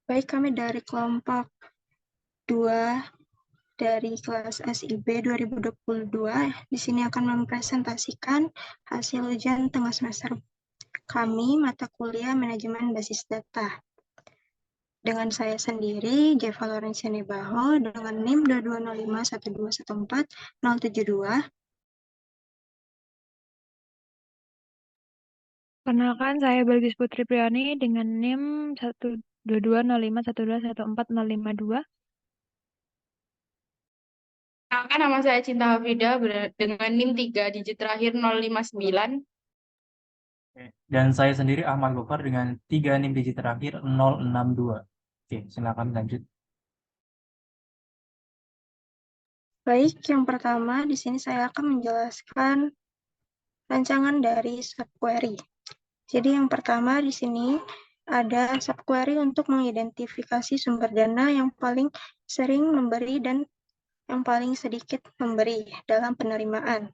Baik, kami dari kelompok 2 dari kelas SIB 2022. Di sini akan mempresentasikan hasil ujian tengah semester kami mata kuliah manajemen basis data. Dengan saya sendiri, Jeva Lorencia Nebaho, dengan NIM 22051214072. Perkenalkan, saya Belgis Putri Priani dengan NIM 12205121452. Perkenalkan, nama saya Cinta Hafida dengan NIM 3 digit terakhir 059. Dan saya sendiri Ahmad Gofar dengan 3 NIM digit terakhir 062. Oke, silakan lanjut. Baik, yang pertama di sini saya akan menjelaskan rancangan dari subquery. Jadi yang pertama di sini ada subquery untuk mengidentifikasi sumber dana yang paling sering memberi dan yang paling sedikit memberi dalam penerimaan.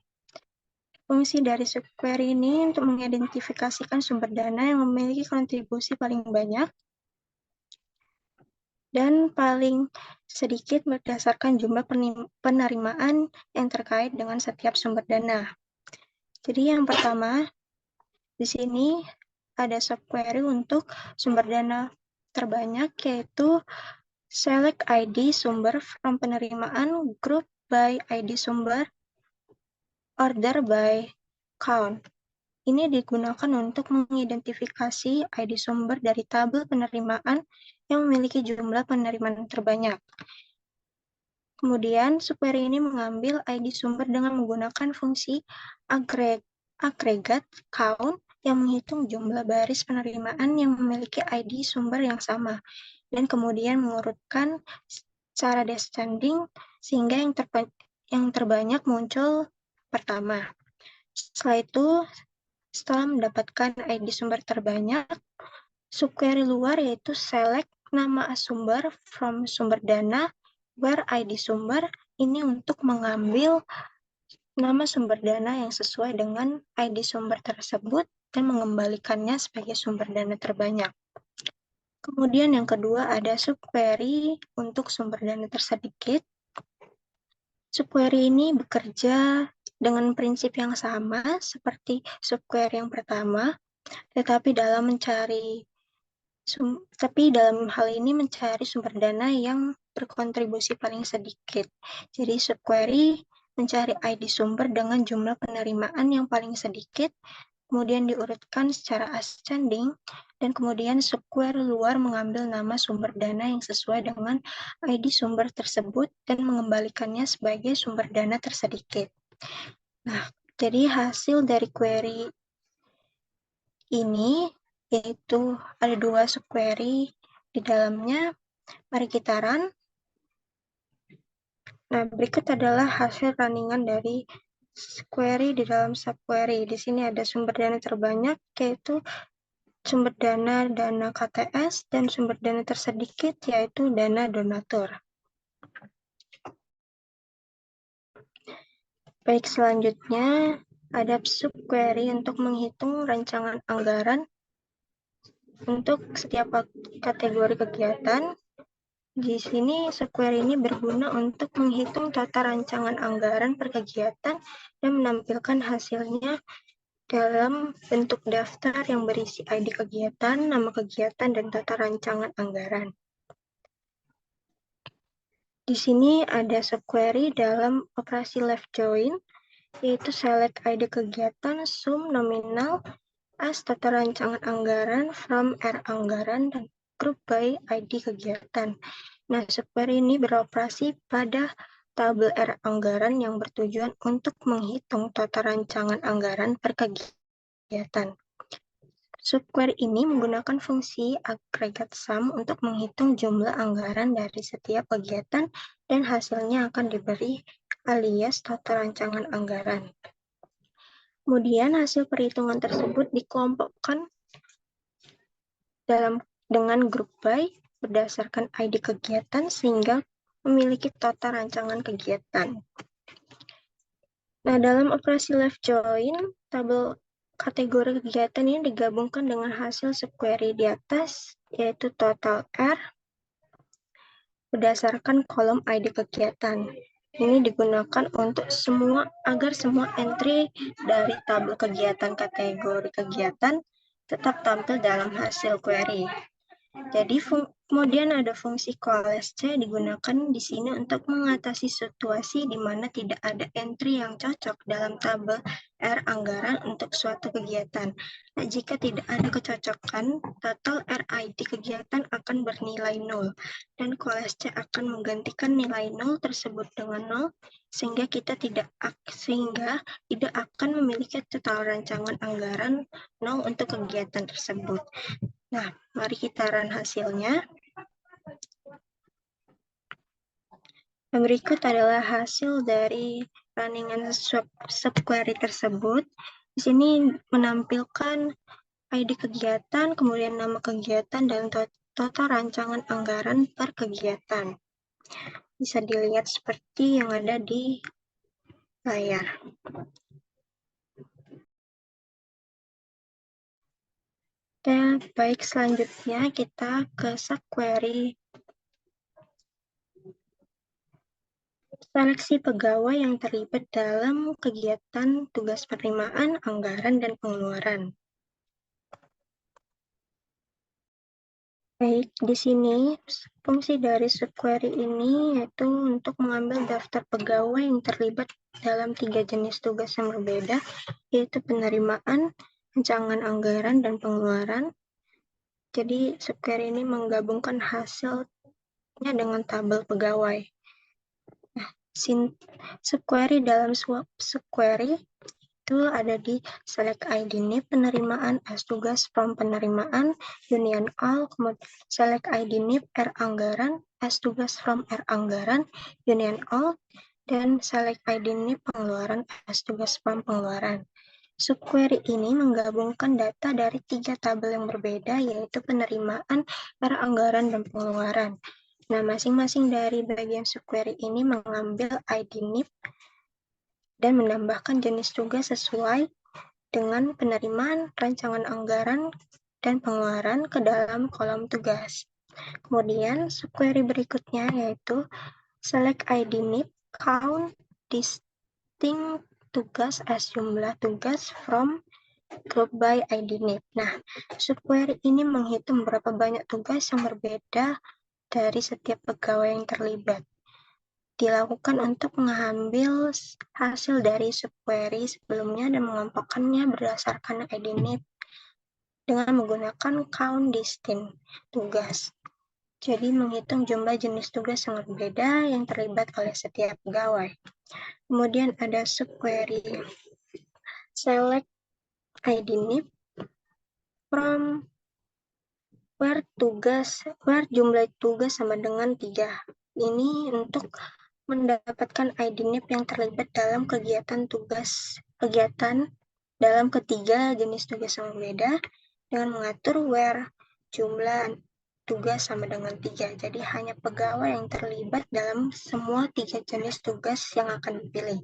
Fungsi dari subquery ini untuk mengidentifikasikan sumber dana yang memiliki kontribusi paling banyak dan paling sedikit berdasarkan jumlah penerimaan yang terkait dengan setiap sumber dana. Jadi yang pertama, di sini ada subquery untuk sumber dana terbanyak, yaitu select ID sumber from penerimaan, group by ID sumber, order by count. Ini digunakan untuk mengidentifikasi ID sumber dari tabel penerimaan yang memiliki jumlah penerimaan terbanyak. Kemudian, subquery ini mengambil ID sumber dengan menggunakan fungsi agregat count yang menghitung jumlah baris penerimaan yang memiliki ID sumber yang sama, dan kemudian mengurutkan secara descending sehingga yang terbanyak muncul pertama. Setelah itu, setelah mendapatkan ID sumber terbanyak, subquery luar yaitu select nama sumber from sumber dana where ID sumber ini untuk mengambil nama sumber dana yang sesuai dengan ID sumber tersebut dan mengembalikannya sebagai sumber dana terbanyak. Kemudian yang kedua ada subquery untuk sumber dana tersedikit. Subquery ini bekerja dengan prinsip yang sama seperti subquery yang pertama, tetapi dalam hal ini mencari sumber dana yang berkontribusi paling sedikit. Jadi subquery mencari ID sumber dengan jumlah penerimaan yang paling sedikit, kemudian diurutkan secara ascending, dan kemudian subquery luar mengambil nama sumber dana yang sesuai dengan ID sumber tersebut dan mengembalikannya sebagai sumber dana tersedikit. Nah, jadi hasil dari query ini yaitu ada 2 subquery di dalamnya. Mari kita run. Nah, berikut adalah hasil runningan dari query di dalam subquery. Di sini ada sumber dana terbanyak, yaitu sumber dana KTS, dan sumber dana tersedikit, yaitu dana donatur. Baik, selanjutnya ada subquery untuk menghitung rancangan anggaran untuk setiap kategori kegiatan. Di sini subquery ini berguna untuk menghitung tata rancangan anggaran per kegiatan dan menampilkan hasilnya dalam bentuk daftar yang berisi ID kegiatan, nama kegiatan, dan tata rancangan anggaran. Di sini ada subquery dalam operasi left join, yaitu select ID kegiatan, sum nominal, as tata rancangan anggaran, from R anggaran, dan group by ID kegiatan. Nah, subquery ini beroperasi pada tabel R anggaran yang bertujuan untuk menghitung tata rancangan anggaran per kegiatan. Subquery ini menggunakan fungsi agregat sum untuk menghitung jumlah anggaran dari setiap kegiatan dan hasilnya akan diberi alias tata rancangan anggaran. Kemudian hasil perhitungan tersebut dikelompokkan dengan grup by berdasarkan ID kegiatan sehingga memiliki tata rancangan kegiatan. Nah, dalam operasi left join, tabel kategori kegiatan ini digabungkan dengan hasil subquery di atas, yaitu total R berdasarkan kolom ID kegiatan. Ini digunakan untuk agar semua entry dari tabel kegiatan kategori kegiatan tetap tampil dalam hasil query. Jadi kemudian ada fungsi coalesce digunakan di sini untuk mengatasi situasi di mana tidak ada entry yang cocok dalam tabel R anggaran untuk suatu kegiatan. Nah, jika tidak ada kecocokan, total RID kegiatan akan bernilai 0 dan coalesce akan menggantikan nilai 0 tersebut dengan 0 sehingga tidak akan memiliki total rancangan anggaran 0 untuk kegiatan tersebut. Nah, mari kita run hasilnya. Yang berikut adalah hasil dari runningan subquery tersebut. Di sini menampilkan ID kegiatan, kemudian nama kegiatan, dan total rancangan anggaran per kegiatan. Bisa dilihat seperti yang ada di layar. Dan baik, selanjutnya kita ke subquery. Seleksi pegawai yang terlibat dalam kegiatan tugas penerimaan, anggaran, dan pengeluaran. Baik, di sini fungsi dari subquery ini yaitu untuk mengambil daftar pegawai yang terlibat dalam 3 jenis tugas yang berbeda, yaitu penerimaan, rancangan anggaran, dan pengeluaran. Jadi, subquery ini menggabungkan hasilnya dengan tabel pegawai. Nah, subquery dalam subquery itu ada di select ID NIP penerimaan as tugas from penerimaan union all, kemudian select ID NIP R anggaran as tugas from R anggaran union all, dan select ID NIP pengeluaran as tugas from pengeluaran. Subquery ini menggabungkan data dari 3 tabel yang berbeda, yaitu penerimaan, R anggaran, dan pengeluaran. Nah, masing-masing dari bagian subquery ini mengambil ID NIP dan menambahkan jenis tugas sesuai dengan penerimaan, rancangan anggaran, dan pengeluaran ke dalam kolom tugas. Kemudian, subquery berikutnya yaitu select ID NIP count distinct tugas as jumlah tugas from group by ID NIP. Nah, subquery ini menghitung berapa banyak tugas yang berbeda dari setiap pegawai yang terlibat. Dilakukan untuk mengambil hasil dari subquery sebelumnya dan mengelompokkannya berdasarkan ID NIP dengan menggunakan count distinct tugas. Jadi menghitung jumlah jenis tugas yang berbeda yang terlibat oleh setiap pegawai. Kemudian ada subquery select ID NIP from where jumlah tugas sama dengan 3. Ini untuk mendapatkan ID NIP yang terlibat dalam kegiatan dalam ketiga jenis tugas yang berbeda dengan mengatur where jumlah tugas sama dengan 3. Jadi hanya pegawai yang terlibat dalam semua 3 jenis tugas yang akan dipilih.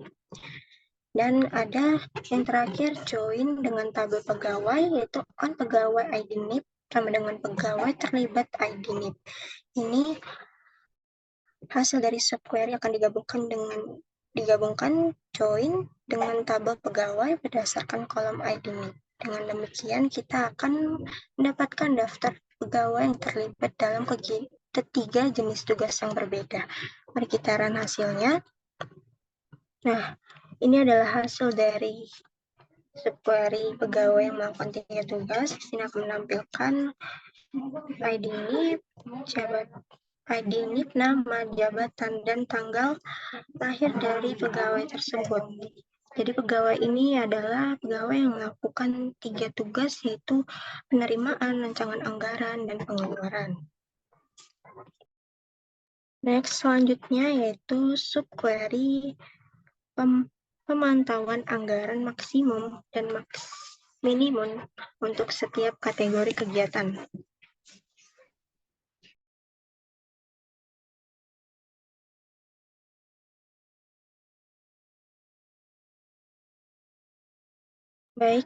Dan ada yang terakhir join dengan tabel pegawai, yaitu on pegawai ID NIP sama dengan pegawai terlibat ID NIP. Ini hasil dari subquery akan digabungkan join dengan tabel pegawai berdasarkan kolom ID NIP. Dengan demikian kita akan mendapatkan daftar pegawai yang terlibat dalam ketiga jenis tugas yang berbeda. Mari kita run hasilnya. Nah, ini adalah hasil dari subquery pegawai yang melakukan 3 tugas. Di sini akan menampilkan ID NIP, ID NIP, nama, jabatan, dan tanggal lahir dari pegawai tersebut. Jadi pegawai ini adalah pegawai yang melakukan 3 tugas, yaitu penerimaan, rancangan anggaran, dan pengeluaran. Next, selanjutnya yaitu subquery pemantauan anggaran maksimum dan minimum untuk setiap kategori kegiatan. Baik,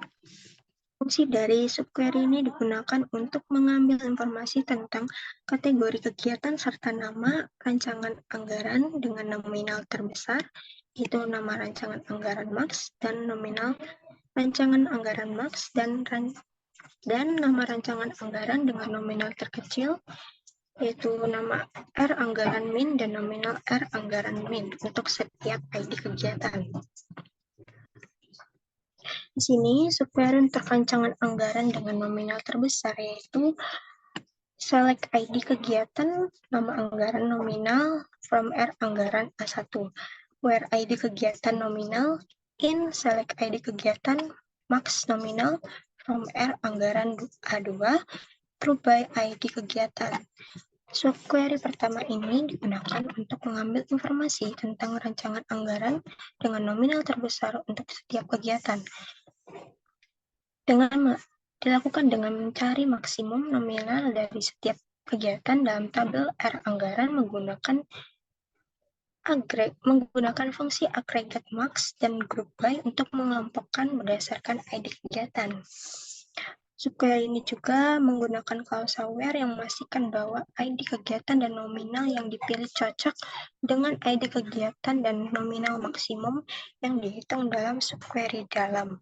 Fungsi dari subquery ini digunakan untuk mengambil informasi tentang kategori kegiatan serta nama rancangan anggaran dengan nominal terbesar, yaitu nama rancangan anggaran max dan nominal rancangan anggaran max dan nama rancangan anggaran dengan nominal terkecil, yaitu nama R anggaran min dan nominal R anggaran min untuk setiap ID kegiatan. Di sini, subquery untuk rancangan anggaran dengan nominal terbesar yaitu select ID kegiatan, nama anggaran nominal from R anggaran A1, where ID kegiatan nominal in select ID kegiatan max nominal from R anggaran A2 group by ID kegiatan. Subquery pertama ini digunakan untuk mengambil informasi tentang rancangan anggaran dengan nominal terbesar untuk setiap kegiatan. Dilakukan dengan mencari maksimum nominal dari setiap kegiatan dalam tabel R anggaran menggunakan fungsi aggregate max dan group by untuk mengelompokkan berdasarkan ID kegiatan. Subquery ini juga menggunakan klausal where yang memastikan bahwa ID kegiatan dan nominal yang dipilih cocok dengan ID kegiatan dan nominal maksimum yang dihitung dalam subquery dalam.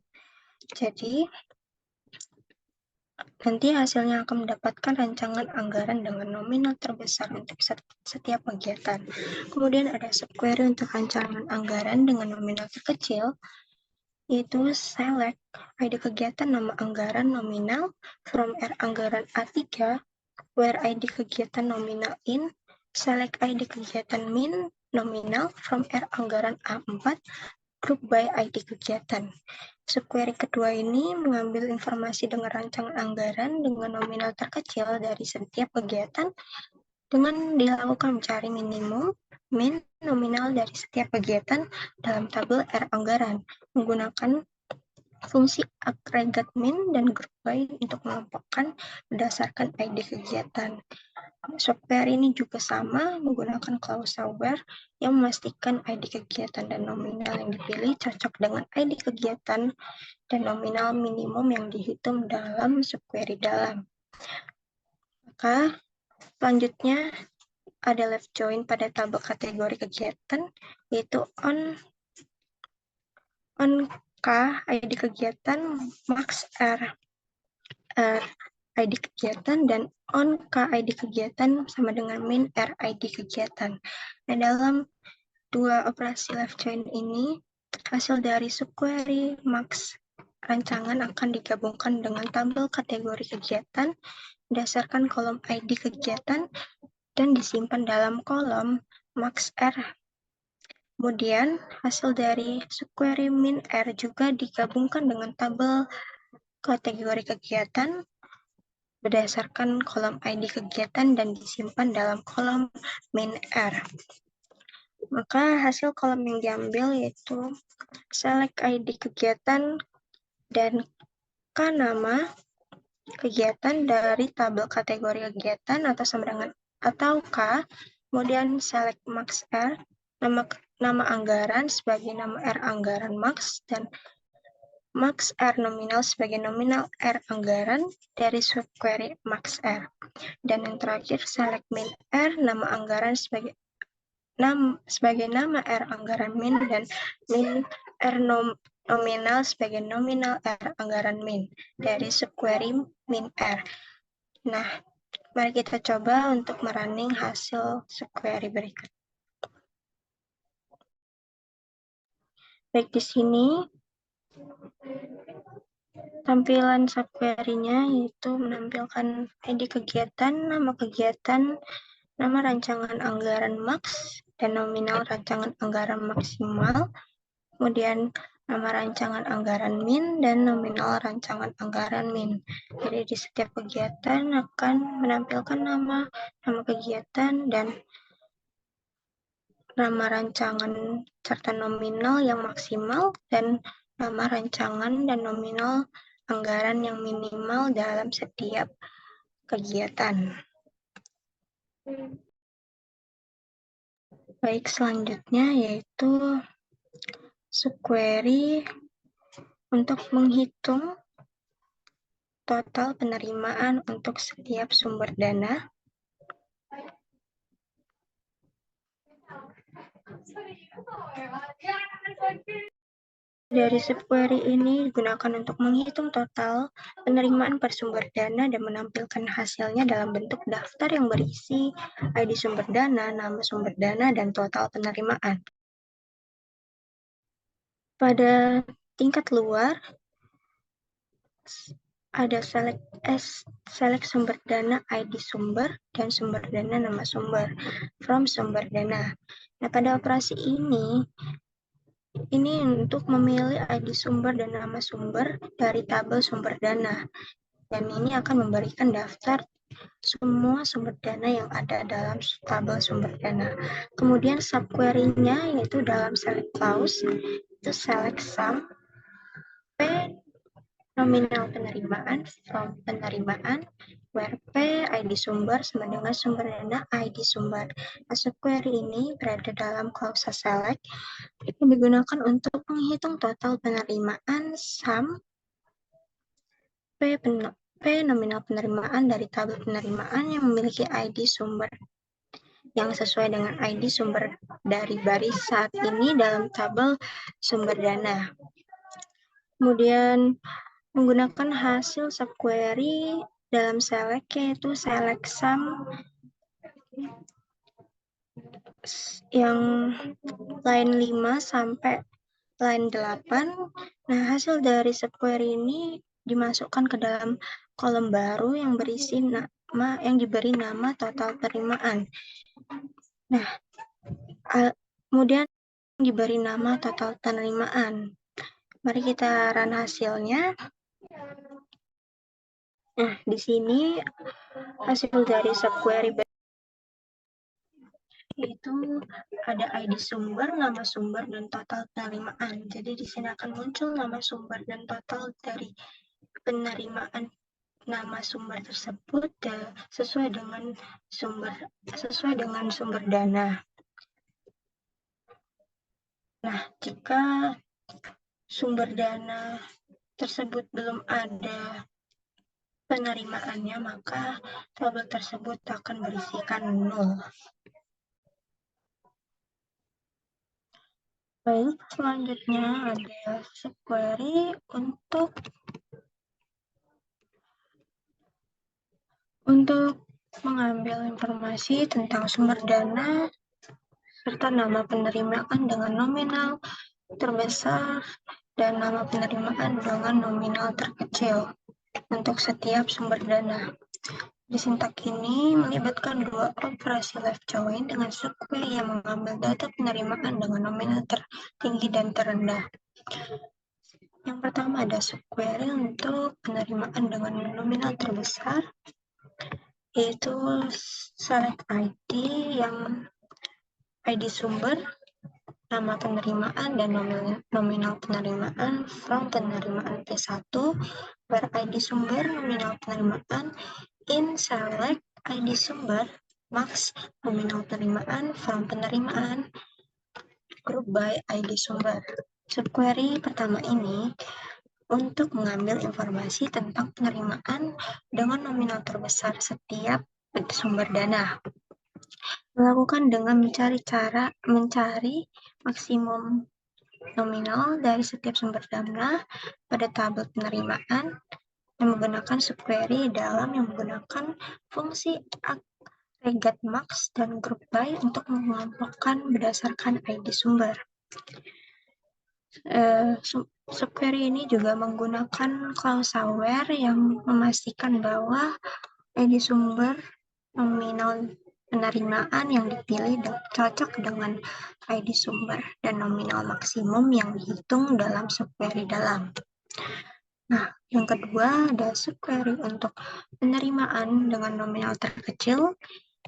Jadi, nanti hasilnya akan mendapatkan rancangan anggaran dengan nominal terbesar untuk setiap kegiatan. Kemudian ada subquery untuk rancangan anggaran dengan nominal terkecil, yaitu select ID kegiatan nama anggaran nominal from R anggaran A3, where ID kegiatan nominal in, select ID kegiatan min nominal from R anggaran A4, group by ID kegiatan. Subquery kedua ini mengambil informasi dengan rancangan anggaran dengan nominal terkecil dari setiap kegiatan dengan dilakukan mencari minimum, min, nominal dari setiap kegiatan dalam tabel R anggaran menggunakan fungsi aggregate min dan group by untuk mengelompokkan berdasarkan ID kegiatan. Subquery ini juga sama menggunakan klausal where yang memastikan ID kegiatan dan nominal yang dipilih cocok dengan ID kegiatan dan nominal minimum yang dihitung dalam subquery dalam. Maka selanjutnya ada left join pada tabel kategori kegiatan, yaitu on K ID kegiatan max R ID kegiatan dan on K ID kegiatan sama dengan min R ID kegiatan. Nah, dalam dua operasi left join ini, hasil dari subquery max rancangan akan digabungkan dengan tabel kategori kegiatan berdasarkan kolom ID kegiatan dan disimpan dalam kolom max R. Kemudian, hasil dari subquery min R juga digabungkan dengan tabel kategori kegiatan berdasarkan kolom ID kegiatan dan disimpan dalam kolom min R. Maka hasil kolom yang diambil yaitu select ID kegiatan dan K nama kegiatan dari tabel kategori kegiatan atau sama dengan atau K, kemudian select max R, nama anggaran sebagai nama R anggaran max dan max R nominal sebagai nominal R anggaran dari subquery max R. Dan yang terakhir select min R, nama anggaran sebagai nama R anggaran min dan min R nominal sebagai nominal R anggaran min dari subquery min R. Nah, mari kita coba untuk merunning hasil subquery berikut. Baik, di sini tampilan subquery-nya yaitu menampilkan ID kegiatan, nama rancangan anggaran max dan nominal rancangan anggaran maksimal, kemudian nama rancangan anggaran min dan nominal rancangan anggaran min. Jadi di setiap kegiatan akan menampilkan nama kegiatan dan nama rancangan serta nominal yang maksimal dan nama rancangan dan nominal anggaran yang minimal dalam setiap kegiatan. Baik, selanjutnya yaitu subquery untuk menghitung total penerimaan untuk setiap sumber dana. Dari subquery ini digunakan untuk menghitung total penerimaan per sumber dana dan menampilkan hasilnya dalam bentuk daftar yang berisi ID sumber dana, nama sumber dana, dan total penerimaan. Pada tingkat luar, ada select sumber dana ID sumber dan sumber dana nama sumber from sumber dana. Nah, pada operasi ini untuk memilih ID sumber dan nama sumber dari tabel sumber dana. Dan ini akan memberikan daftar semua sumber dana yang ada dalam tabel sumber dana. Kemudian subquery-nya yaitu dalam select clause itu select sum P nominal penerimaan from penerimaan where P ID sumber sama dengan sumber dana ID sumber. Nah, subquery ini berada dalam klausa select yang digunakan untuk menghitung total penerimaan sum P nominal penerimaan dari tabel penerimaan yang memiliki ID sumber yang sesuai dengan ID sumber dari baris saat ini dalam tabel sumber dana. Kemudian menggunakan hasil subquery dalam select yaitu select sum yang line 5 sampai line 8. Nah, hasil dari subquery ini dimasukkan ke dalam kolom baru yang berisi nama yang diberi nama total penerimaan. Nah, kemudian diberi nama total penerimaan. Mari kita run hasilnya. Nah, di sini hasil dari subquery yaitu ada ID sumber, nama sumber, dan total penerimaan. Jadi di sini akan muncul nama sumber dan total dari penerimaan nama sumber tersebut sesuai dengan sumber dana. Nah, jika sumber dana tersebut belum ada penerimaannya, maka tabel tersebut akan berisikan 0. Baik, selanjutnya ada subquery untuk mengambil informasi tentang sumber dana serta nama penerimaan dengan nominal terbesar dan nama penerimaan dengan nominal terkecil untuk setiap sumber dana. Di sintak ini melibatkan dua operasi left join dengan subquery yang mengambil data penerimaan dengan nominal tertinggi dan terendah. Yang pertama ada subquery untuk penerimaan dengan nominal terbesar, yaitu select ID yang ID sumber, nama penerimaan, dan nominal penerimaan from penerimaan P1, where ID sumber, nominal penerimaan, in select ID sumber, max nominal penerimaan from penerimaan, group by ID sumber. Subquery pertama ini untuk mengambil informasi tentang penerimaan dengan nominal terbesar setiap sumber dana. Melakukan dengan mencari maksimum nominal dari setiap sumber dana pada tabel penerimaan yang menggunakan subquery dalam yang menggunakan fungsi agregat max dan group by untuk mengelompokkan berdasarkan ID sumber. Subquery ini juga menggunakan klausa where yang memastikan bahwa ID sumber nominal penerimaan yang dipilih cocok dengan ID sumber dan nominal maksimum yang dihitung dalam subquery dalam. Nah, yang kedua ada subquery untuk penerimaan dengan nominal terkecil,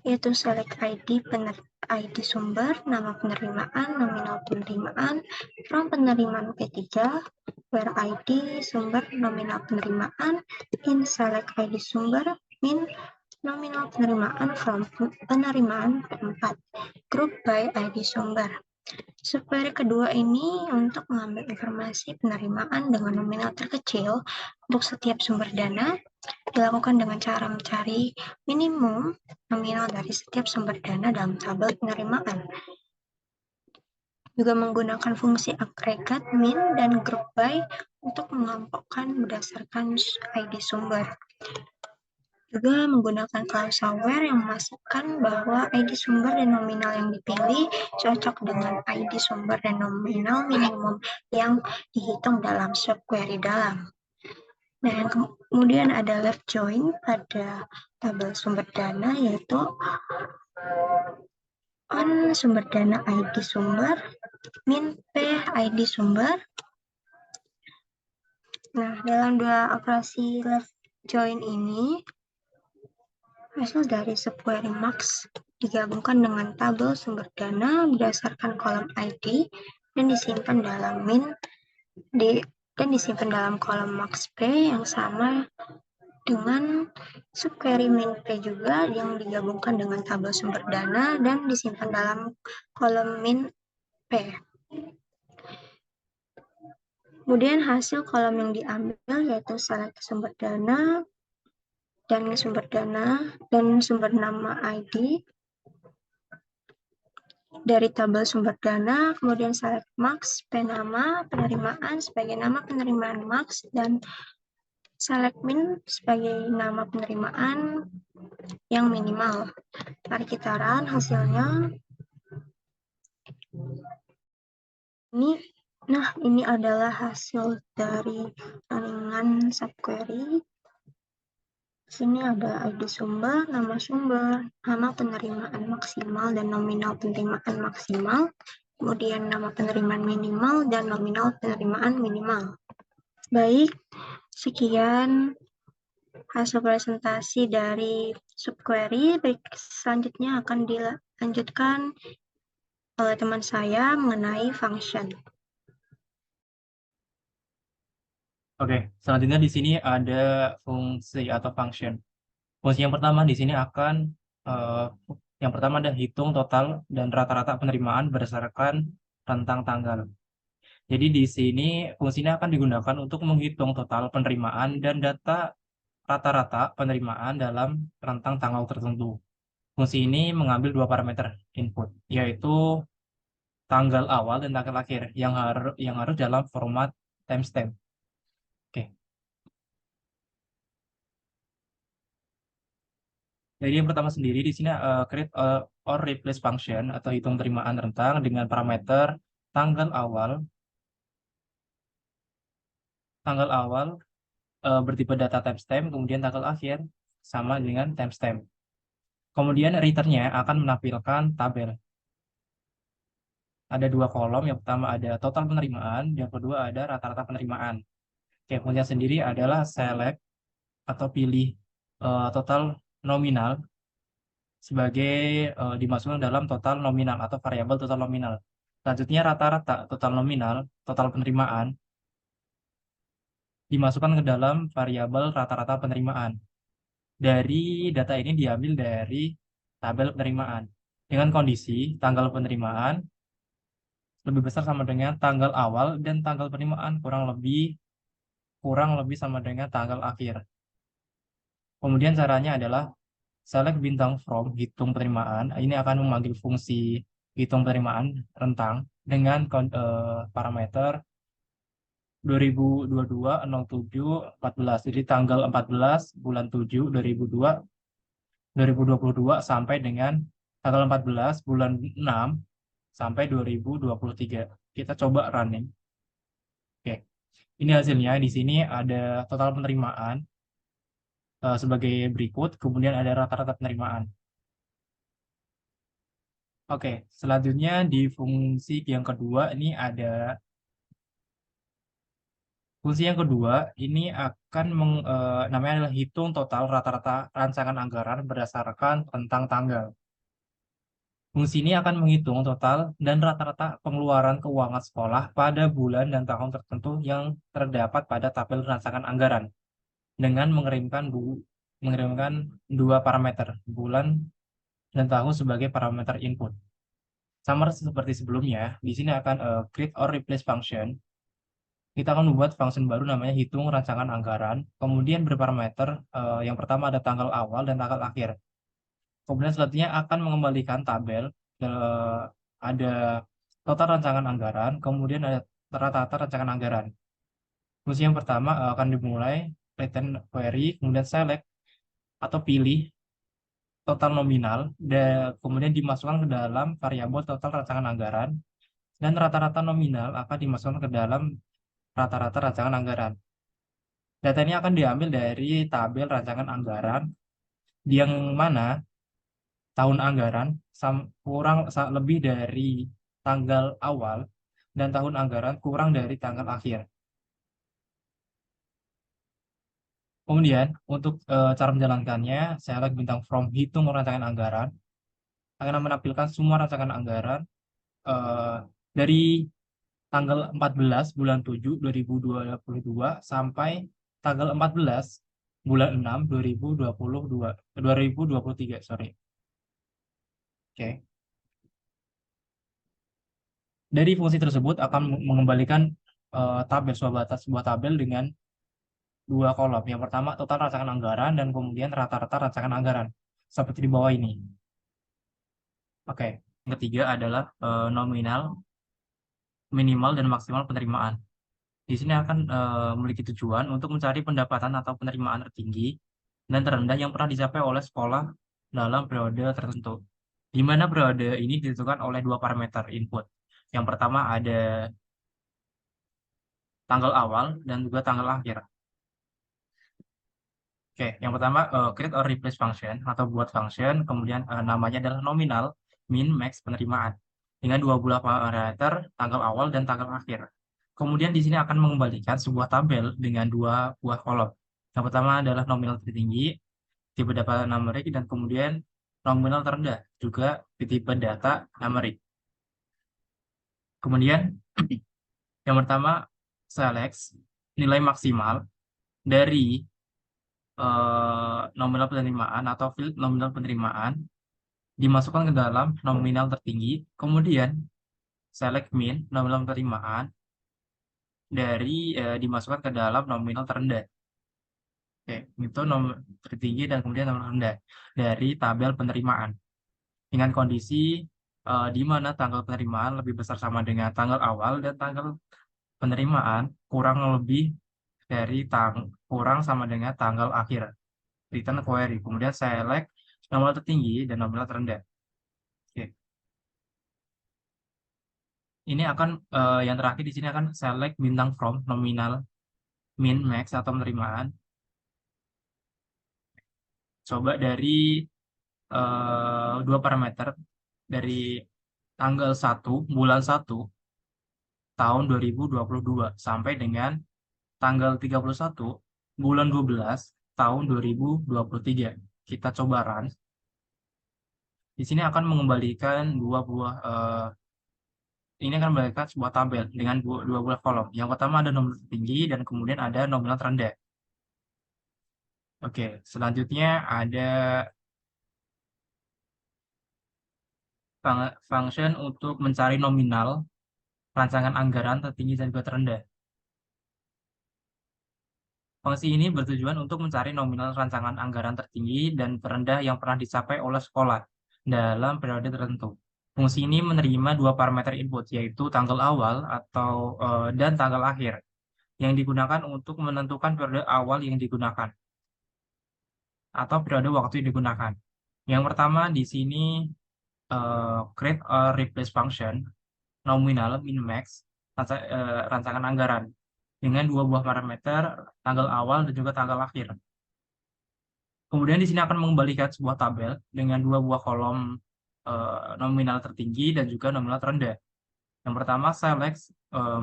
yaitu select ID sumber, nama penerimaan, nominal penerimaan, from penerimaan P3, where ID sumber, nominal penerimaan, in select ID sumber, min nominal penerimaan from penerimaan P4, group by ID sumber. Subquery kedua ini untuk mengambil informasi penerimaan dengan nominal terkecil untuk setiap sumber dana dilakukan dengan cara mencari minimum nominal dari setiap sumber dana dalam tabel penerimaan. Juga menggunakan fungsi agregat, min, dan group by untuk mengelompokkan berdasarkan ID sumber. Juga menggunakan klausa where yang memastikan bahwa ID sumber dan nominal yang dipilih cocok dengan ID sumber dan nominal minimum yang dihitung dalam subquery dalam. Nah, yang kemudian ada left join pada tabel sumber dana, yaitu on sumber dana ID sumber, min P ID sumber. Nah, dalam dua operasi left join ini, hasil dari subquery max digabungkan dengan tabel sumber dana berdasarkan kolom ID dan disimpan dalam dan disimpan dalam kolom max P yang sama dengan subquery min P juga yang digabungkan dengan tabel sumber dana dan disimpan dalam kolom min P. Kemudian hasil kolom yang diambil yaitu select sumber dana dan sumber nama ID dari tabel sumber dana, kemudian select max, P nama penerimaan sebagai nama penerimaan max, dan select min sebagai nama penerimaan yang minimal. Mari kita run hasilnya. Ini adalah hasil dari runningan subquery. Sini ada ID sumber, nama penerimaan maksimal dan nominal penerimaan maksimal, kemudian nama penerimaan minimal dan nominal penerimaan minimal. Baik, sekian hasil presentasi dari subquery. Baik, selanjutnya akan dilanjutkan oleh teman saya mengenai function. Oke, selanjutnya di sini ada fungsi atau function. Fungsi yang pertama di sini akan yang pertama ada hitung total dan rata-rata penerimaan berdasarkan rentang tanggal. Jadi di sini fungsinya akan digunakan untuk menghitung total penerimaan dan data rata-rata penerimaan dalam rentang tanggal tertentu. Fungsi ini mengambil dua parameter input, yaitu tanggal awal dan tanggal akhir yang harus dalam format timestamp. Oke. Jadi yang pertama sendiri di sini create or replace function atau hitung penerimaan rentang dengan parameter tanggal awal bertipe data timestamp, kemudian tanggal akhir sama dengan timestamp. Kemudian return-nya akan menampilkan tabel. Ada dua kolom, yang pertama ada total penerimaan, yang kedua ada rata-rata penerimaan. Oke, fungsinya sendiri adalah select atau pilih total nominal sebagai dimasukkan dalam total nominal atau variabel total nominal. Selanjutnya rata-rata total nominal, total penerimaan, dimasukkan ke dalam variabel rata-rata penerimaan. Dari data ini diambil dari tabel penerimaan. Dengan kondisi tanggal penerimaan lebih besar sama dengan tanggal awal dan tanggal penerimaan kurang lebih sama dengan tanggal akhir. Kemudian caranya adalah select bintang from hitung penerimaan. Ini akan memanggil fungsi hitung penerimaan rentang dengan parameter 2022-07-14. Jadi tanggal 14 bulan 7 2022 sampai dengan tanggal 14 bulan 6 sampai 2023. Kita coba running. Oke. Ini hasilnya. Di sini ada total penerimaan sebagai berikut, kemudian ada rata-rata penerimaan. Oke, selanjutnya di fungsi yang kedua ini ada fungsi yang kedua ini akan namanya adalah hitung total rata-rata rancangan anggaran berdasarkan rentang tanggal. Fungsi ini akan menghitung total dan rata-rata pengeluaran keuangan sekolah pada bulan dan tahun tertentu yang terdapat pada tabel rancangan anggaran dengan mengirimkan dua parameter, bulan dan tahun sebagai parameter input. Sama seperti sebelumnya, di sini akan create or replace function kita akan membuat function baru namanya hitung rancangan anggaran. Kemudian berparameter yang pertama ada tanggal awal dan tanggal akhir. Kemudian selanjutnya akan mengembalikan tabel, ada total rancangan anggaran, kemudian ada rata-rata rancangan anggaran. Fungsi yang pertama akan dimulai return query, kemudian select atau pilih total nominal, dan kemudian dimasukkan ke dalam variabel total rancangan anggaran, dan rata-rata nominal akan dimasukkan ke dalam rata-rata rancangan anggaran. Data ini akan diambil dari tabel rancangan anggaran, yang mana tahun anggaran kurang lebih dari tanggal awal dan tahun anggaran kurang dari tanggal akhir. Kemudian untuk cara menjalankannya, saya like bintang from hitung rancangan anggaran akan menampilkan semua rancangan anggaran dari tanggal 14 bulan 7 2022 sampai tanggal 14 bulan 6 2023, sorry. Oke. Dari fungsi tersebut akan mengembalikan tabel sebuah tabel dengan dua kolom. Yang pertama total rancangan anggaran dan kemudian rata-rata rancangan anggaran seperti di bawah ini. Oke. Yang ketiga adalah nominal, minimal dan maksimal penerimaan. Di sini akan memiliki tujuan untuk mencari pendapatan atau penerimaan tertinggi dan terendah yang pernah dicapai oleh sekolah dalam periode tertentu. Di mana periode ini ditentukan oleh dua parameter input. Yang pertama ada tanggal awal dan juga tanggal akhir. Oke, yang pertama create or replace function atau buat function, kemudian namanya adalah nominal, min, max penerimaan dengan dua buah parameter tanggal awal dan tanggal akhir. Kemudian di sini akan mengembalikan sebuah tabel dengan dua buah kolom. Yang pertama adalah nominal tertinggi, tipe data numerik, dan kemudian nominal terendah juga tipe data numerik. Kemudian yang pertama select nilai maksimal dari nominal penerimaan atau field nominal penerimaan dimasukkan ke dalam nominal tertinggi, kemudian select min nominal penerimaan dari dimasukkan ke dalam nominal terendah. Oke, itu nominal tertinggi dan kemudian nominal rendah dari tabel penerimaan dengan kondisi di mana tanggal penerimaan lebih besar sama dengan tanggal awal dan tanggal penerimaan kurang lebih dari kurang sama dengan tanggal akhir. Return query, kemudian select nominal tertinggi dan nominal terendah. Oke. Ini akan yang terakhir di sini akan select bintang from nominal, min, max atau penerimaan. Coba dari dua parameter dari tanggal 1 bulan 1 tahun 2022 sampai dengan tanggal 31 bulan 12 tahun 2023. Kita coba run. Di sini akan mengembalikan ini akan mengembalikan sebuah tabel dengan dua buah kolom. Yang pertama ada nominal tertinggi dan kemudian ada nominal terendah. Oke, selanjutnya ada function untuk mencari nominal rancangan anggaran tertinggi dan juga terendah. Fungsi ini bertujuan untuk mencari nominal rancangan anggaran tertinggi dan terendah yang pernah dicapai oleh sekolah dalam periode tertentu. Fungsi ini menerima dua parameter input, yaitu tanggal awal dan tanggal akhir, yang digunakan untuk menentukan periode awal yang digunakan atau periode waktu yang digunakan. Yang pertama di sini create or replace function nominal, min, max rancangan anggaran dengan dua buah parameter tanggal awal dan juga tanggal akhir. Kemudian di sini akan mengembalikan sebuah tabel dengan dua buah kolom nominal tertinggi dan juga nominal terendah. Yang pertama select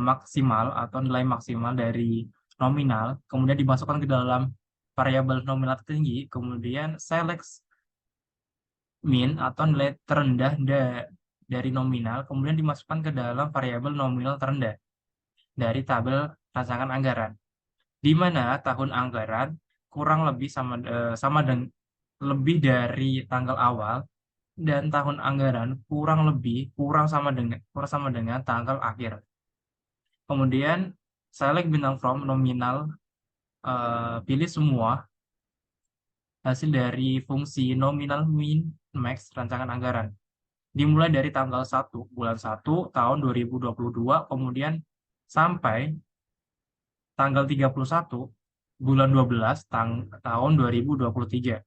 maksimal atau nilai maksimal dari nominal, kemudian dimasukkan ke dalam variabel nominal tertinggi, kemudian select min atau nilai terendah dari nominal, kemudian dimasukkan ke dalam variabel nominal terendah dari tabel rancangan anggaran, di mana tahun anggaran kurang lebih sama dengan lebih dari tanggal awal dan tahun anggaran kurang sama dengan tanggal akhir. Kemudian select bintang from nominal, pilih semua hasil dari fungsi nominal min max rancangan anggaran. Dimulai dari tanggal 1 bulan 1 tahun 2022, kemudian sampai tanggal 31 bulan 12 tahun 2023.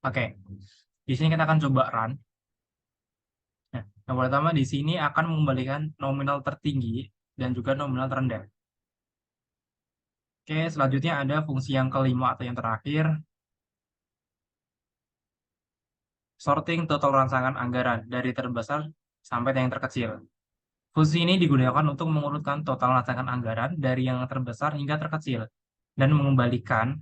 Oke, di sini kita akan coba run. Nah, yang pertama di sini akan mengembalikan nominal tertinggi dan juga nominal terendah. Oke, selanjutnya ada fungsi yang kelima atau yang terakhir, sorting total rancangan anggaran dari terbesar sampai yang terkecil. Fungsi ini digunakan untuk mengurutkan total rancangan anggaran dari yang terbesar hingga terkecil dan mengembalikan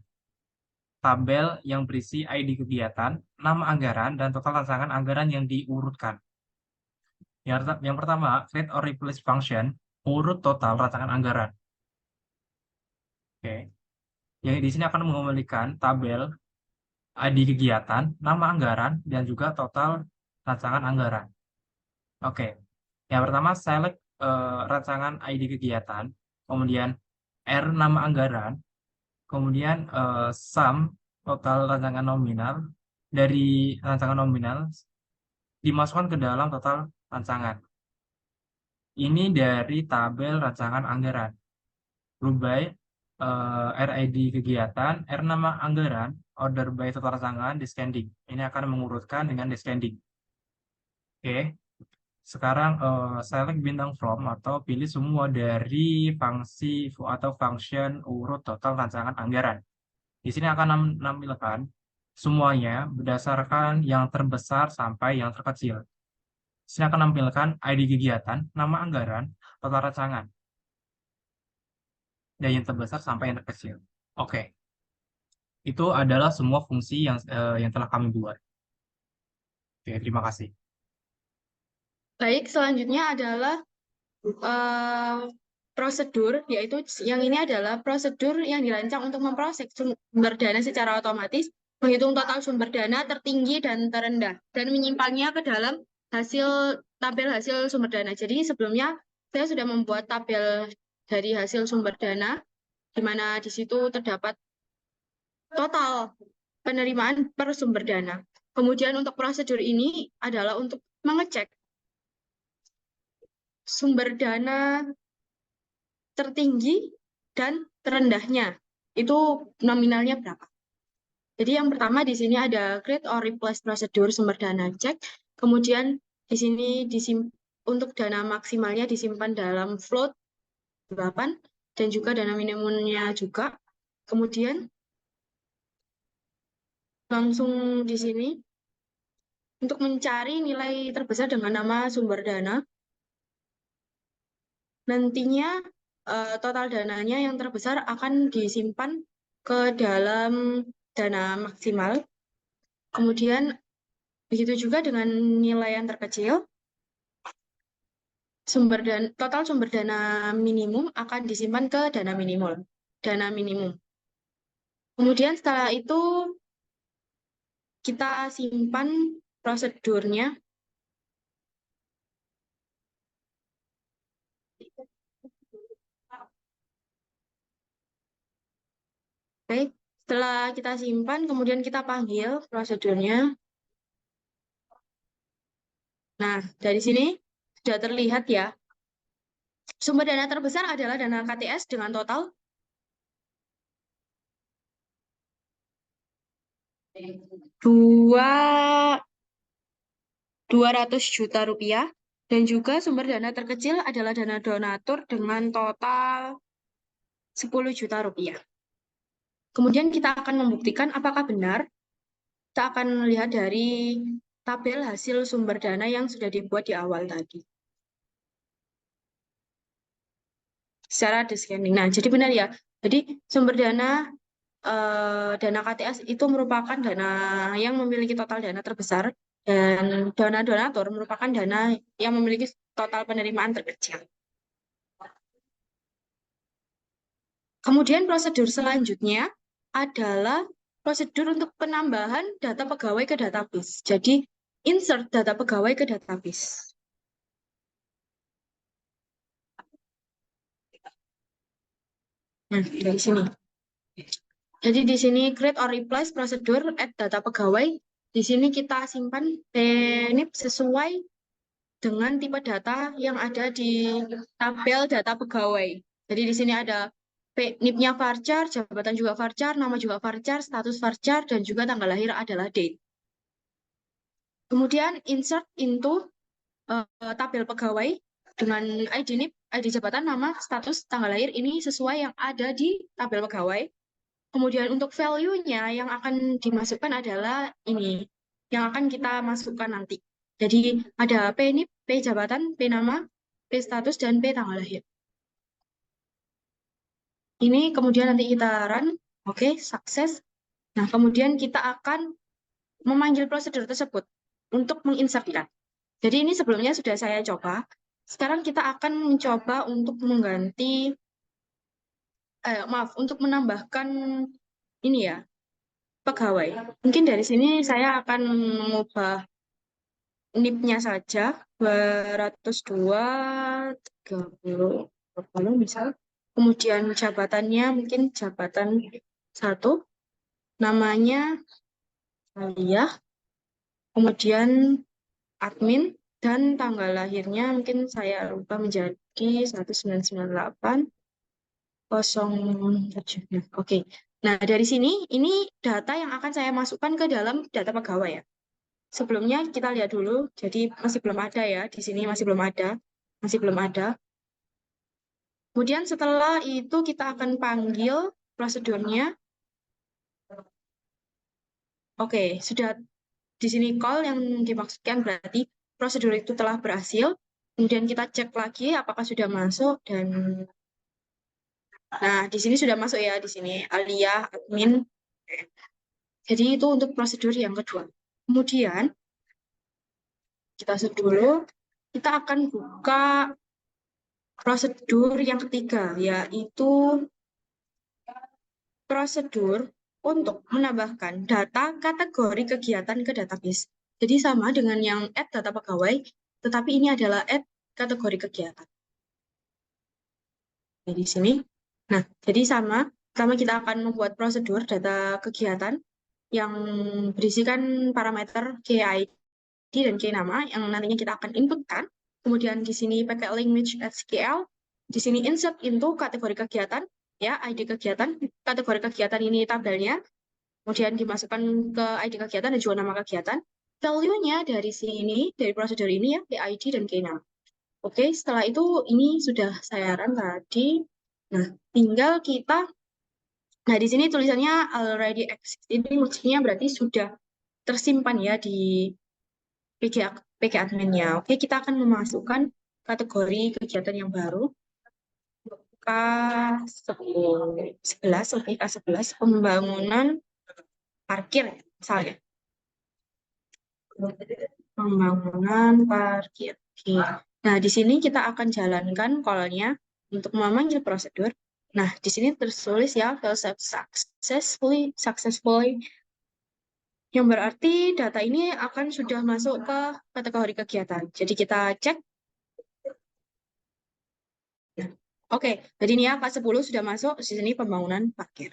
tabel yang berisi ID kegiatan, nama anggaran, dan total rancangan anggaran yang diurutkan. Yang pertama, create or replace function, urut total rancangan anggaran. Oke. Yang di sini akan mengembalikan tabel ID kegiatan, nama anggaran, dan juga total rancangan anggaran. Oke. Yang pertama, select rancangan ID kegiatan, kemudian R nama anggaran, kemudian sum total rancangan nominal, dari rancangan nominal dimasukkan ke dalam total rancangan. Ini dari tabel rancangan anggaran. Group by RID kegiatan, R nama anggaran, order by total rancangan, descending. Ini akan mengurutkan dengan descending. Oke. Sekarang select bintang from atau pilih semua dari fungsi atau function urut total rancangan anggaran. Di sini akan menampilkan semuanya berdasarkan yang terbesar sampai yang terkecil. Di sini akan menampilkan ID kegiatan, nama anggaran, total rancangan. Dari yang terbesar sampai yang terkecil. Oke. Itu adalah semua fungsi yang telah kami buat. Oke, terima kasih. Baik, selanjutnya adalah prosedur, yaitu yang ini adalah prosedur yang dirancang untuk memproses sumber dana secara otomatis, menghitung total sumber dana tertinggi dan terendah, dan menyimpannya ke dalam tabel hasil sumber dana. Jadi sebelumnya saya sudah membuat tabel dari hasil sumber dana, di mana di situ terdapat total penerimaan per sumber dana. Kemudian untuk prosedur ini adalah untuk mengecek sumber dana tertinggi dan terendahnya. Itu nominalnya berapa. Jadi yang pertama di sini ada create or replace prosedur sumber dana cek. Kemudian di sini untuk dana maksimalnya disimpan dalam float 8 dan juga dana minimumnya juga. Kemudian langsung di sini untuk mencari nilai terbesar dengan nama sumber dana. Nantinya total dananya yang terbesar akan disimpan ke dalam dana maksimal. Kemudian begitu juga dengan nilai yang terkecil, total sumber dana minimum akan disimpan ke dana minimum. Kemudian setelah itu kita simpan prosedurnya. Oke, setelah kita simpan, kemudian kita panggil prosedurnya. Nah, dari sini sudah terlihat ya, sumber dana terbesar adalah dana KTS dengan total 200 juta rupiah, dan juga sumber dana terkecil adalah dana donatur dengan total 10 juta rupiah. Kemudian kita akan membuktikan apakah benar. Kita akan melihat dari tabel hasil sumber dana yang sudah dibuat di awal tadi. Secara descending. Nah, jadi benar ya. Jadi sumber dana KTS itu merupakan dana yang memiliki total dana terbesar, dan dana donatur merupakan dana yang memiliki total penerimaan terkecil. Kemudian prosedur selanjutnya adalah prosedur untuk penambahan data pegawai ke database. Jadi insert data pegawai ke database. Nah, dari sini. Jadi di sini create or replace prosedur add data pegawai. Di sini kita simpan PNIP sesuai dengan tipe data yang ada di tabel data pegawai. Jadi di sini ada NIP-nya varchar, jabatan juga varchar, nama juga varchar, status varchar, dan juga tanggal lahir adalah date. Kemudian insert into tabel pegawai dengan ID NIP, ID jabatan, nama, status, tanggal lahir ini sesuai yang ada di tabel pegawai. Kemudian untuk value-nya yang akan dimasukkan adalah ini, yang akan kita masukkan nanti. Jadi ada P NIP, P jabatan, P nama, P status, dan P tanggal lahir. Ini kemudian nanti kita run, oke, sukses. Nah, kemudian kita akan memanggil prosedur tersebut untuk menginsertkan. Jadi ini sebelumnya sudah saya coba. Sekarang kita akan mencoba untuk mengganti, untuk menambahkan ini ya, pegawai. Mungkin dari sini saya akan mengubah NIP-nya saja 202 30 misal. Kemudian jabatannya mungkin jabatan 1, namanya Aliyah, kemudian admin, dan tanggal lahirnya mungkin saya ubah menjadi 1998 07. Oke. Nah, dari sini ini data yang akan saya masukkan ke dalam data pegawai ya. Sebelumnya kita lihat dulu, jadi masih belum ada ya, di sini masih belum ada. Kemudian setelah itu kita akan panggil prosedurnya. Oke, sudah di sini call yang dimaksudkan berarti prosedur itu telah berhasil. Kemudian kita cek lagi apakah sudah masuk dan nah di sini sudah masuk ya, di sini Alia admin. Jadi itu untuk prosedur yang kedua. Kemudian kita set dulu, kita akan buka prosedur yang ketiga, yaitu prosedur untuk menambahkan data kategori kegiatan ke database. Jadi sama dengan yang add data pegawai, tetapi ini adalah add kategori kegiatan. Di sini. Nah, jadi sama. Pertama kita akan membuat prosedur data kegiatan yang berisikan parameter KID dan K nama yang nantinya kita akan inputkan. Kemudian di sini pakai language SQL. Di sini insert into kategori kegiatan, ya ID kegiatan. Kategori kegiatan ini tabelnya. Kemudian dimasukkan ke ID kegiatan dan juga nama kegiatan. Value-nya dari sini, dari prosedur ini ya, PID dan K nama. Oke, setelah itu ini sudah saya run tadi. Nah, tinggal kita, nah di sini tulisannya already exist. Ini maksudnya berarti sudah tersimpan ya di PG admin-nya. Oke, kita akan memasukkan kategori kegiatan yang baru. K11, oke, K11, pembangunan parkir, misalnya. Pembangunan parkir. Oke. Nah, di sini kita akan jalankan call-nya untuk memanggil prosedur. Nah, di sini tertulis ya, failed successfully, yang berarti data ini akan sudah masuk ke kategori kegiatan. Jadi kita cek. Nah, oke, jadi ini ya K10 sudah masuk, di sini pembangunan parkir.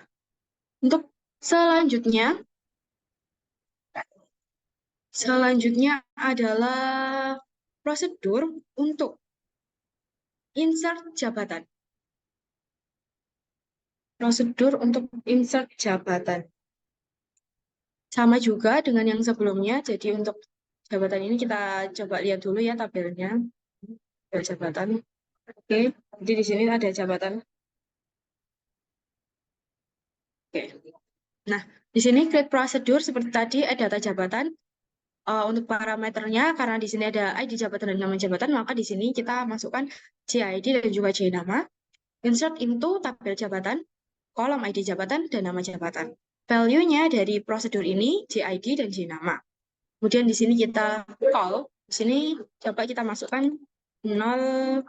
Untuk selanjutnya adalah prosedur untuk insert jabatan. Prosedur untuk insert jabatan. Sama juga dengan yang sebelumnya, jadi untuk jabatan ini kita coba lihat dulu ya tabelnya. Ada jabatan. Oke, jadi di sini ada jabatan. Oke. Nah, di sini create prosedur seperti tadi ada data jabatan. Untuk parameternya, karena di sini ada ID jabatan dan nama jabatan, maka di sini kita masukkan JID dan juga J nama. Insert into tabel jabatan, kolom ID jabatan, dan nama jabatan. Value-nya dari prosedur ini, JID dan J nama. Kemudian di sini kita call, di sini coba kita masukkan 08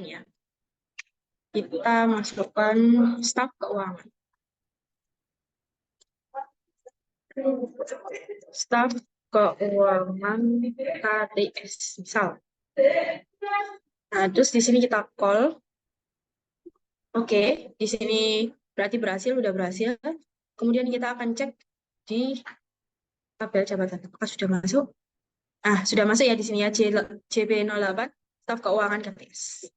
ya. Kita masukkan staf keuangan. Staf keuangan KTS, misal. Nah, terus di sini kita call. Oke, di sini berarti berhasil, udah berhasil. Kemudian kita akan cek di tabel jabatan. Apakah sudah masuk? Sudah masuk ya di sini ya, JB08, staf keuangan KPS.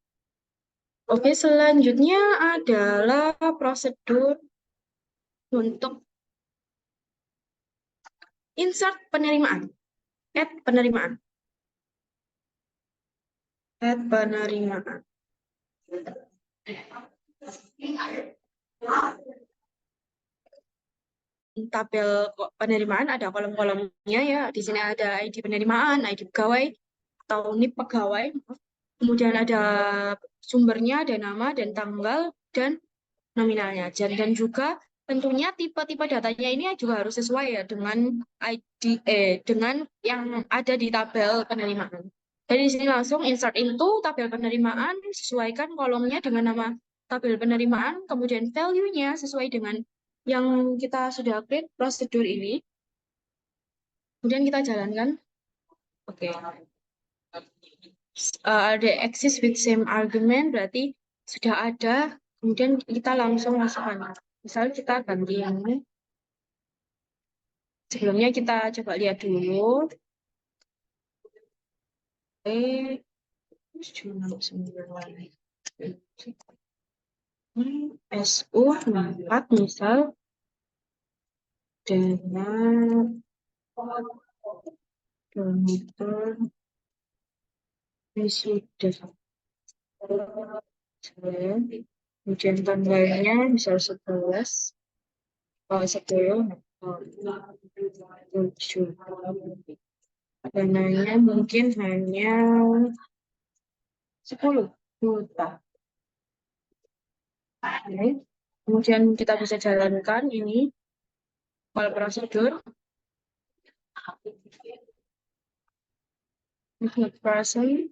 Oke, selanjutnya adalah prosedur untuk insert penerimaan, add penerimaan, add penerimaan. Tabel penerimaan ada kolom-kolomnya ya. Di sini ada ID penerimaan, ID pegawai atau NIP pegawai. Kemudian ada sumbernya, ada nama dan tanggal dan nominalnya. Dan juga tentunya tipe-tipe datanya ini juga harus sesuai ya dengan dengan yang ada di tabel penerimaan. Jadi di sini langsung insert into tabel penerimaan, sesuaikan kolomnya dengan nama tabel penerimaan, kemudian value-nya sesuai dengan yang kita sudah create prosedur ini. Kemudian kita jalankan. Oke. Ada exist with same argument, berarti sudah ada, kemudian kita langsung masukkan. Misalnya kita ganti yang ini. Sebelumnya kita coba lihat dulu. SU4 misal dengan kilometer wisuda. Kemudian tanggalnya misal 11, 10, 7. Dananya mungkin hanya 10 juta. Oke. Kemudian kita bisa jalankan ini file prosedur. Person,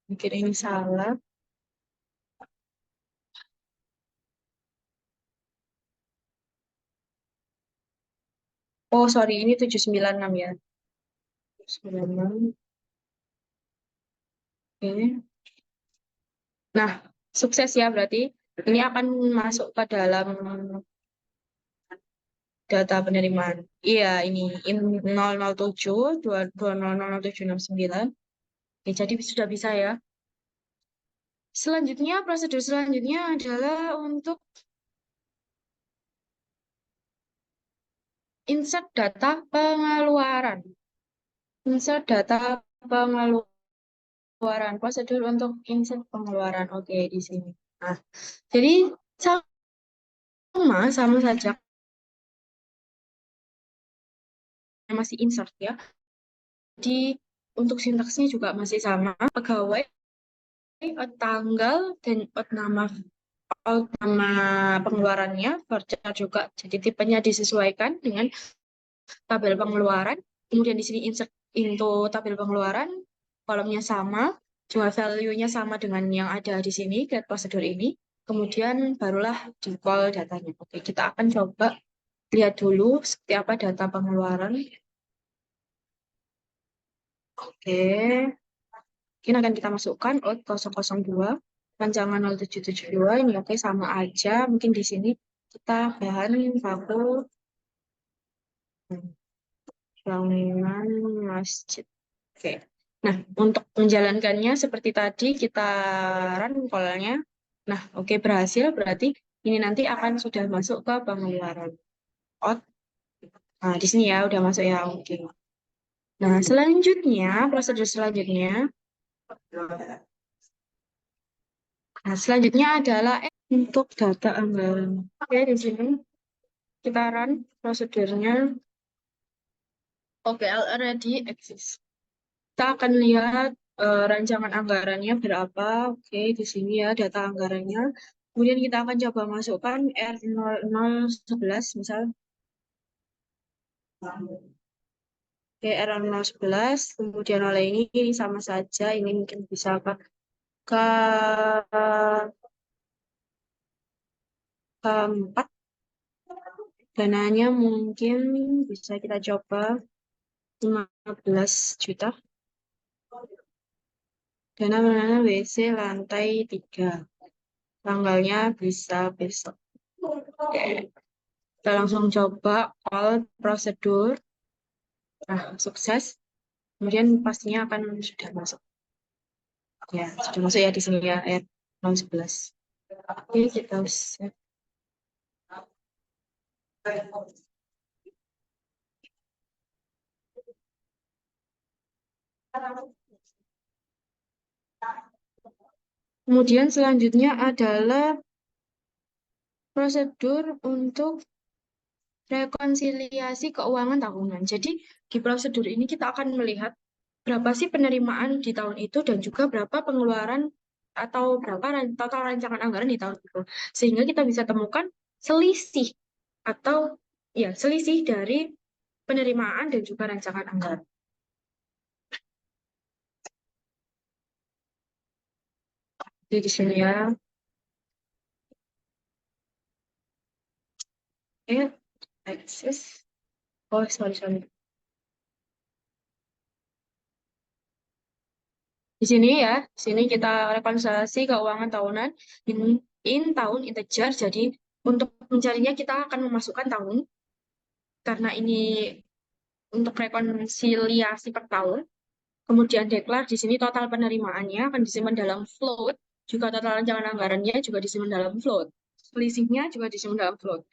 mungkin ini salah. Oh, sorry, ini 796 ya. 796. Oke. Nah, sukses ya berarti. Ini akan masuk ke dalam data penerimaan. Iya, ini 007 2000769. Oke, jadi sudah bisa ya. Selanjutnya, prosedur selanjutnya adalah untuk insert data pengeluaran. Insert data pengeluaran. Prosedur untuk insert pengeluaran. Oke, di sini. Nah, jadi sama saja. Masih insert ya. Jadi untuk sintaksnya juga masih sama. Pegawai, tanggal, dan nama pengeluarannya, voucher juga. Jadi tipenya disesuaikan dengan tabel pengeluaran. Kemudian di sini insert into tabel pengeluaran, kolomnya sama, juga value-nya sama dengan yang ada di sini, get prosedur ini. Kemudian barulah di call datanya. Oke, kita akan coba lihat dulu seperti apa data pengeluaran. Oke, mungkin akan kita masukkan out 002, rancangan 0772, ini oke sama aja. Mungkin di sini kita bahan baku bangunan masjid. Oke. Nah, untuk menjalankannya seperti tadi kita run call-nya. Nah, oke berhasil berarti ini nanti akan sudah masuk ke pengeluaran out. Nah, di sini ya udah masuk ya. Oke. Nah, selanjutnya prosedur selanjutnya. Nah, selanjutnya adalah untuk data anggaran. Oke, di sini kita run prosedurnya. Oke, already exist. Kita akan lihat rancangan anggarannya berapa. Oke, di sini ya data anggarannya. Kemudian kita akan coba masukkan R0011 misal. Oke, R0011. Kemudian oleh ini sama saja. Ini mungkin bisa ke keempat. Dananya mungkin bisa kita coba 15 juta. Dana WC lantai 3. Tanggalnya bisa besok. Oke. Kita langsung coba all prosedur. Nah, sukses. Kemudian pastinya akan sudah masuk. Ya, sudah masuk ya di sini ya, ayat 11. Oke, kita set. Kemudian selanjutnya adalah prosedur untuk rekonsiliasi keuangan tahunan. Jadi di prosedur ini kita akan melihat berapa sih penerimaan di tahun itu dan juga berapa pengeluaran atau berapa total rancangan anggaran di tahun itu. Sehingga kita bisa temukan selisih atau ya selisih dari penerimaan dan juga rancangan anggaran. Jadi di sini ya. Access. Oh, sorry. Di sini ya, di sini kita rekonsiliasi keuangan tahunan in tahun integer. Jadi untuk mencarinya kita akan memasukkan tahun karena ini untuk rekonsiliasi per tahun. Kemudian declare di sini total penerimaannya akan disimpan dalam float, juga total rancangan anggarannya juga disimpan dalam float. Selisihnya juga disimpan dalam float.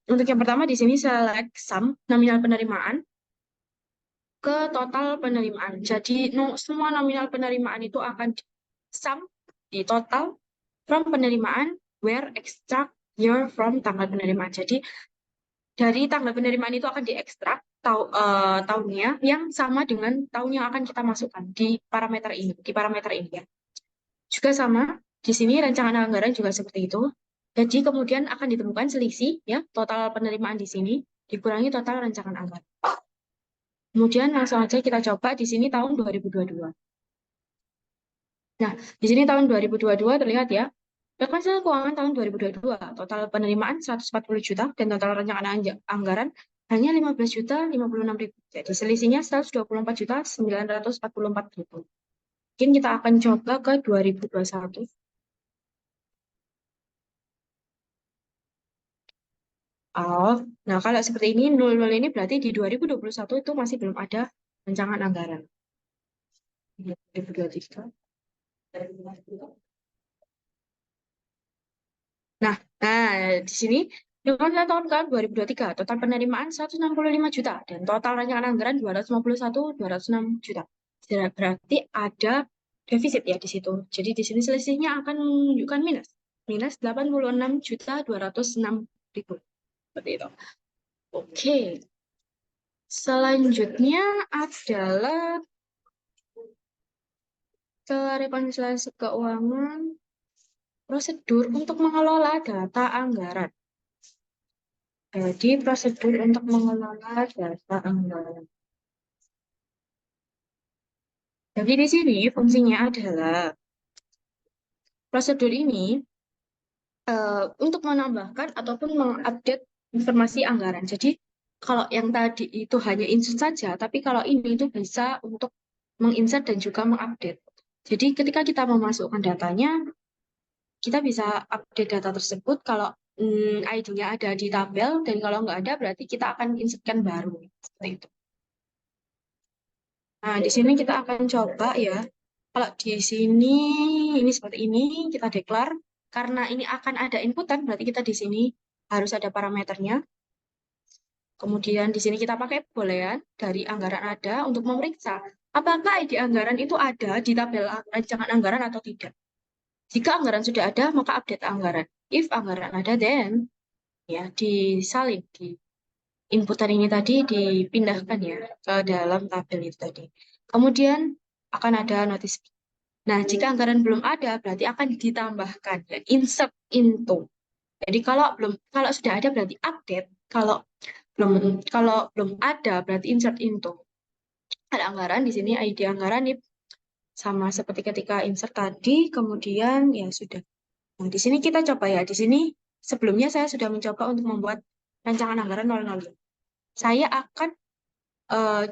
Untuk yang pertama di sini select sum nominal penerimaan ke total penerimaan. Jadi semua nominal penerimaan itu akan sum di total from penerimaan where extract year from tanggal penerimaan. Jadi dari tanggal penerimaan itu akan diekstrak tahunnya yang sama dengan tahun yang akan kita masukkan di parameter ini ya. Juga sama di sini rancangan anggaran juga seperti itu. Jadi kemudian akan ditemukan selisih ya total penerimaan di sini dikurangi total rancangan anggaran. Kemudian langsung aja kita coba di sini tahun 2022. Nah, di sini tahun 2022 terlihat ya. Rekonsilien keuangan tahun 2022, total penerimaan 140 juta dan total rancangan anggaran hanya 15 juta 56 ribu. Jadi selisihnya 124 juta 944 ribu. Mungkin kita akan coba ke 2021. Oh, nah kalau seperti ini 00 ini berarti di 2021 itu masih belum ada rancangan anggaran. 2023. Nah, di sini dengan tahun kan 2023, total penerimaan 165 juta dan total rancangan anggaran 206 juta. Berarti ada defisit ya di situ. Jadi di sini selisihnya akan menunjukkan minus 86 juta 206 ribu. Seperti itu. Oke. Selanjutnya adalah ke rekonsiliasi keuangan prosedur untuk mengelola data anggaran. Jadi prosedur untuk mengelola data anggaran. Jadi di sini fungsinya adalah prosedur ini untuk menambahkan ataupun mengupdate informasi anggaran. Jadi kalau yang tadi itu hanya insert saja, tapi kalau ini itu bisa untuk menginsert dan juga mengupdate. Jadi ketika kita memasukkan datanya, kita bisa update data tersebut kalau ID-nya ada di tabel, dan kalau nggak ada berarti kita akan insertkan baru. Seperti itu. Nah, di sini kita akan coba ya. Kalau di sini ini seperti ini, kita declare. Karena ini akan ada inputan, berarti kita di sini harus ada parameternya. Kemudian di sini kita pakai boolean dari anggaran ada untuk memeriksa apakah ID anggaran itu ada di tabel rancangan anggaran atau tidak. Jika anggaran sudah ada, maka update anggaran. If anggaran ada, then ya disalin di inputan ini tadi dipindahkan ya ke dalam tabel itu tadi. Kemudian akan ada notice. Nah, jika anggaran belum ada, berarti akan ditambahkan ya, insert into. Jadi kalau sudah ada berarti update, kalau belum ada berarti insert into. Ada anggaran di sini ID anggaran nih sama seperti ketika insert tadi, kemudian ya sudah. Nah, di sini kita coba ya. Di sini sebelumnya saya sudah mencoba untuk membuat rancangan anggaran 00. Saya akan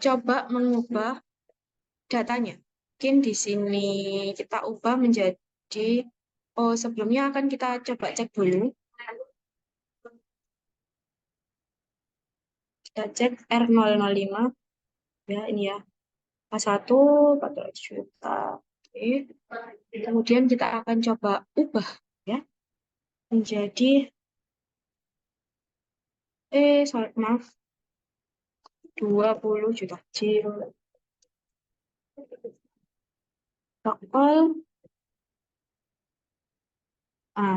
coba mengubah datanya. Mungkin di sini kita ubah menjadi Oh, sebelumnya akan kita coba cek dulu. Kita cek R005. Ya, ini ya. A1, 400 juta. Oke. Kemudian kita akan coba ubah ya menjadi sorry, maaf, 20 juta kecil. Total,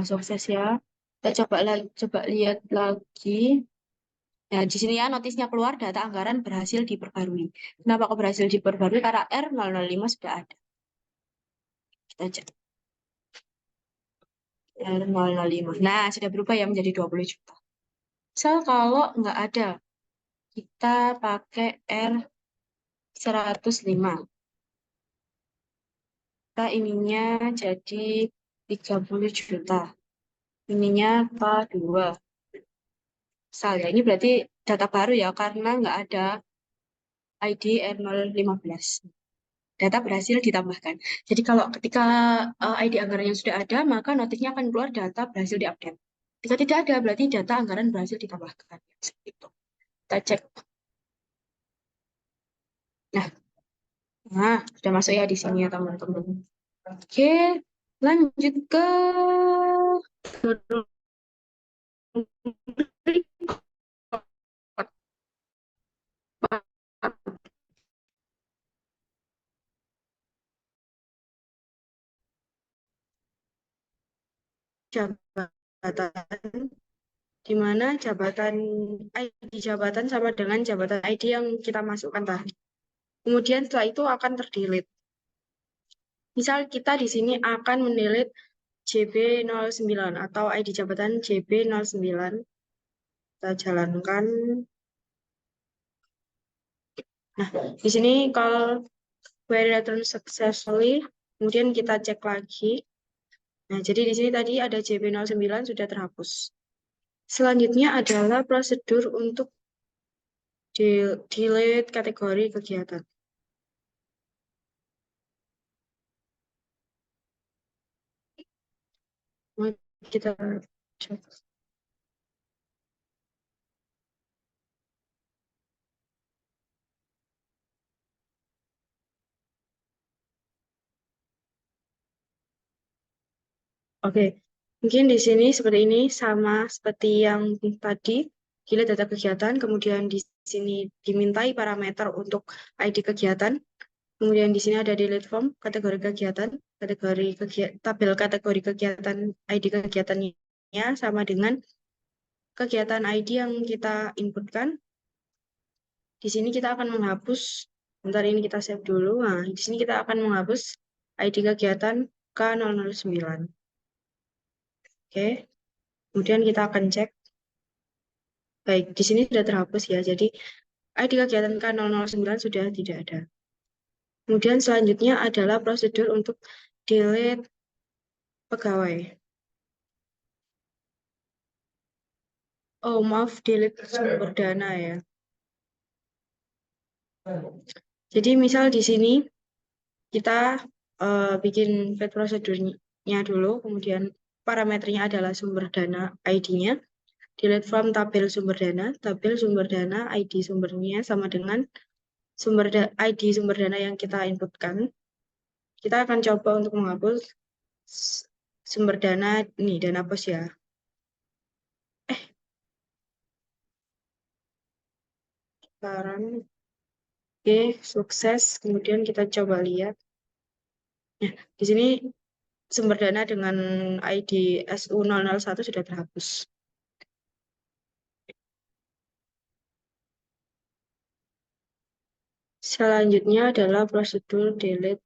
sukses ya. Kita coba lihat lagi. Nah, di sini ya notisnya keluar data anggaran berhasil diperbarui. Kenapa kok berhasil diperbarui? Karena R005 sudah ada. Kita cek R005. Nah, sudah berubah ya menjadi 20 juta. Misal kalau nggak ada, kita pakai R105. Kita ininya jadi 30 juta. Ininya K2. Misalnya, ini berarti data baru ya, karena nggak ada ID R015. Data berhasil ditambahkan. Jadi kalau ketika ID anggaran yang sudah ada, maka notifnya akan keluar data berhasil diupdate. Jika tidak ada, berarti data anggaran berhasil ditambahkan. Itu. Kita cek. Nah, sudah masuk ya di sini ya teman-teman. Oke, lanjut ke jabatan, di mana jabatan ID jabatan sama dengan jabatan ID yang kita masukkan tadi. Kemudian setelah itu akan terdelete. Misal kita di sini akan mendelete JB09 atau ID jabatan JB09. Kita jalankan. Nah, di sini kalau query return successfully, kemudian kita cek lagi. Nah, jadi di sini tadi ada JB09 sudah terhapus. Selanjutnya adalah prosedur untuk delete kategori kegiatan. Kita cek. Oke, mungkin di sini seperti ini sama seperti yang tadi, delete data kegiatan, kemudian di sini dimintai parameter untuk ID kegiatan, kemudian di sini ada delete form, kategori kegiatan, tabel kategori kegiatan, ID kegiatannya sama dengan kegiatan ID yang kita inputkan. Di sini kita akan menghapus, bentar ini kita save dulu. Nah, di sini kita akan menghapus ID kegiatan K009. Oke, kemudian kita akan cek. Baik, di sini sudah terhapus ya. Jadi ID kegiatan K009 sudah tidak ada. Kemudian selanjutnya adalah prosedur untuk delete pegawai. Oh, maaf, delete sumber dana ya. Jadi misal di sini kita bikin get prosedurnya dulu, kemudian parameternya adalah sumber dana ID-nya. Delete from tabel sumber dana, ID sumbernya sama dengan ID sumber dana yang kita inputkan. Kita akan coba untuk menghapus sumber dana ini, dana pos ya. Sekarang, oke, sukses. Kemudian kita coba lihat. Nah, di sini sumber dana dengan ID SU001 sudah terhapus. Selanjutnya adalah prosedur delete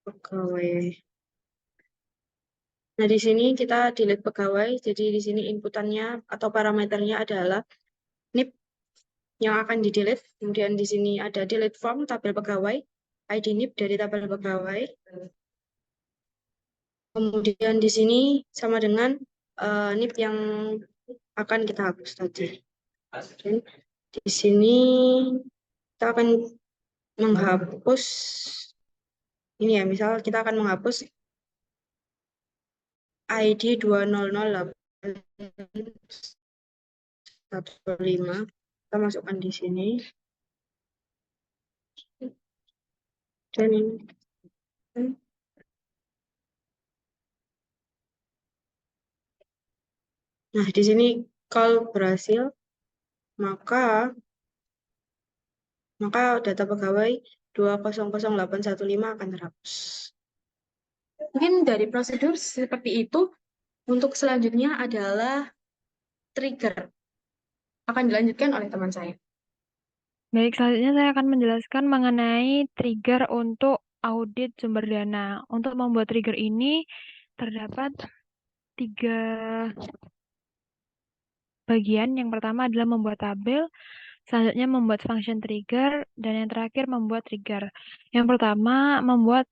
pegawai. Nah, di sini kita delete pegawai. Jadi di sini inputannya atau parameternya adalah NIP yang akan di-delete. Kemudian di sini ada delete form tabel pegawai, ID NIP dari tabel pegawai. Kemudian di sini sama dengan NIP yang akan kita hapus tadi. Dan di sini kita akan menghapus ini ya, misal kita akan menghapus ID 2000815. Kita masukkan di sini. Dan ini. Nah, di sini kalau berhasil, maka data pegawai 200815 akan terhapus. Mungkin dari prosedur seperti itu. Untuk selanjutnya adalah trigger. Akan dilanjutkan oleh teman saya. Baik, selanjutnya saya akan menjelaskan mengenai trigger untuk audit sumber dana. Untuk membuat trigger ini terdapat 3 bagian. Yang pertama adalah membuat tabel, selanjutnya membuat function trigger, dan yang terakhir membuat trigger. Yang pertama, membuat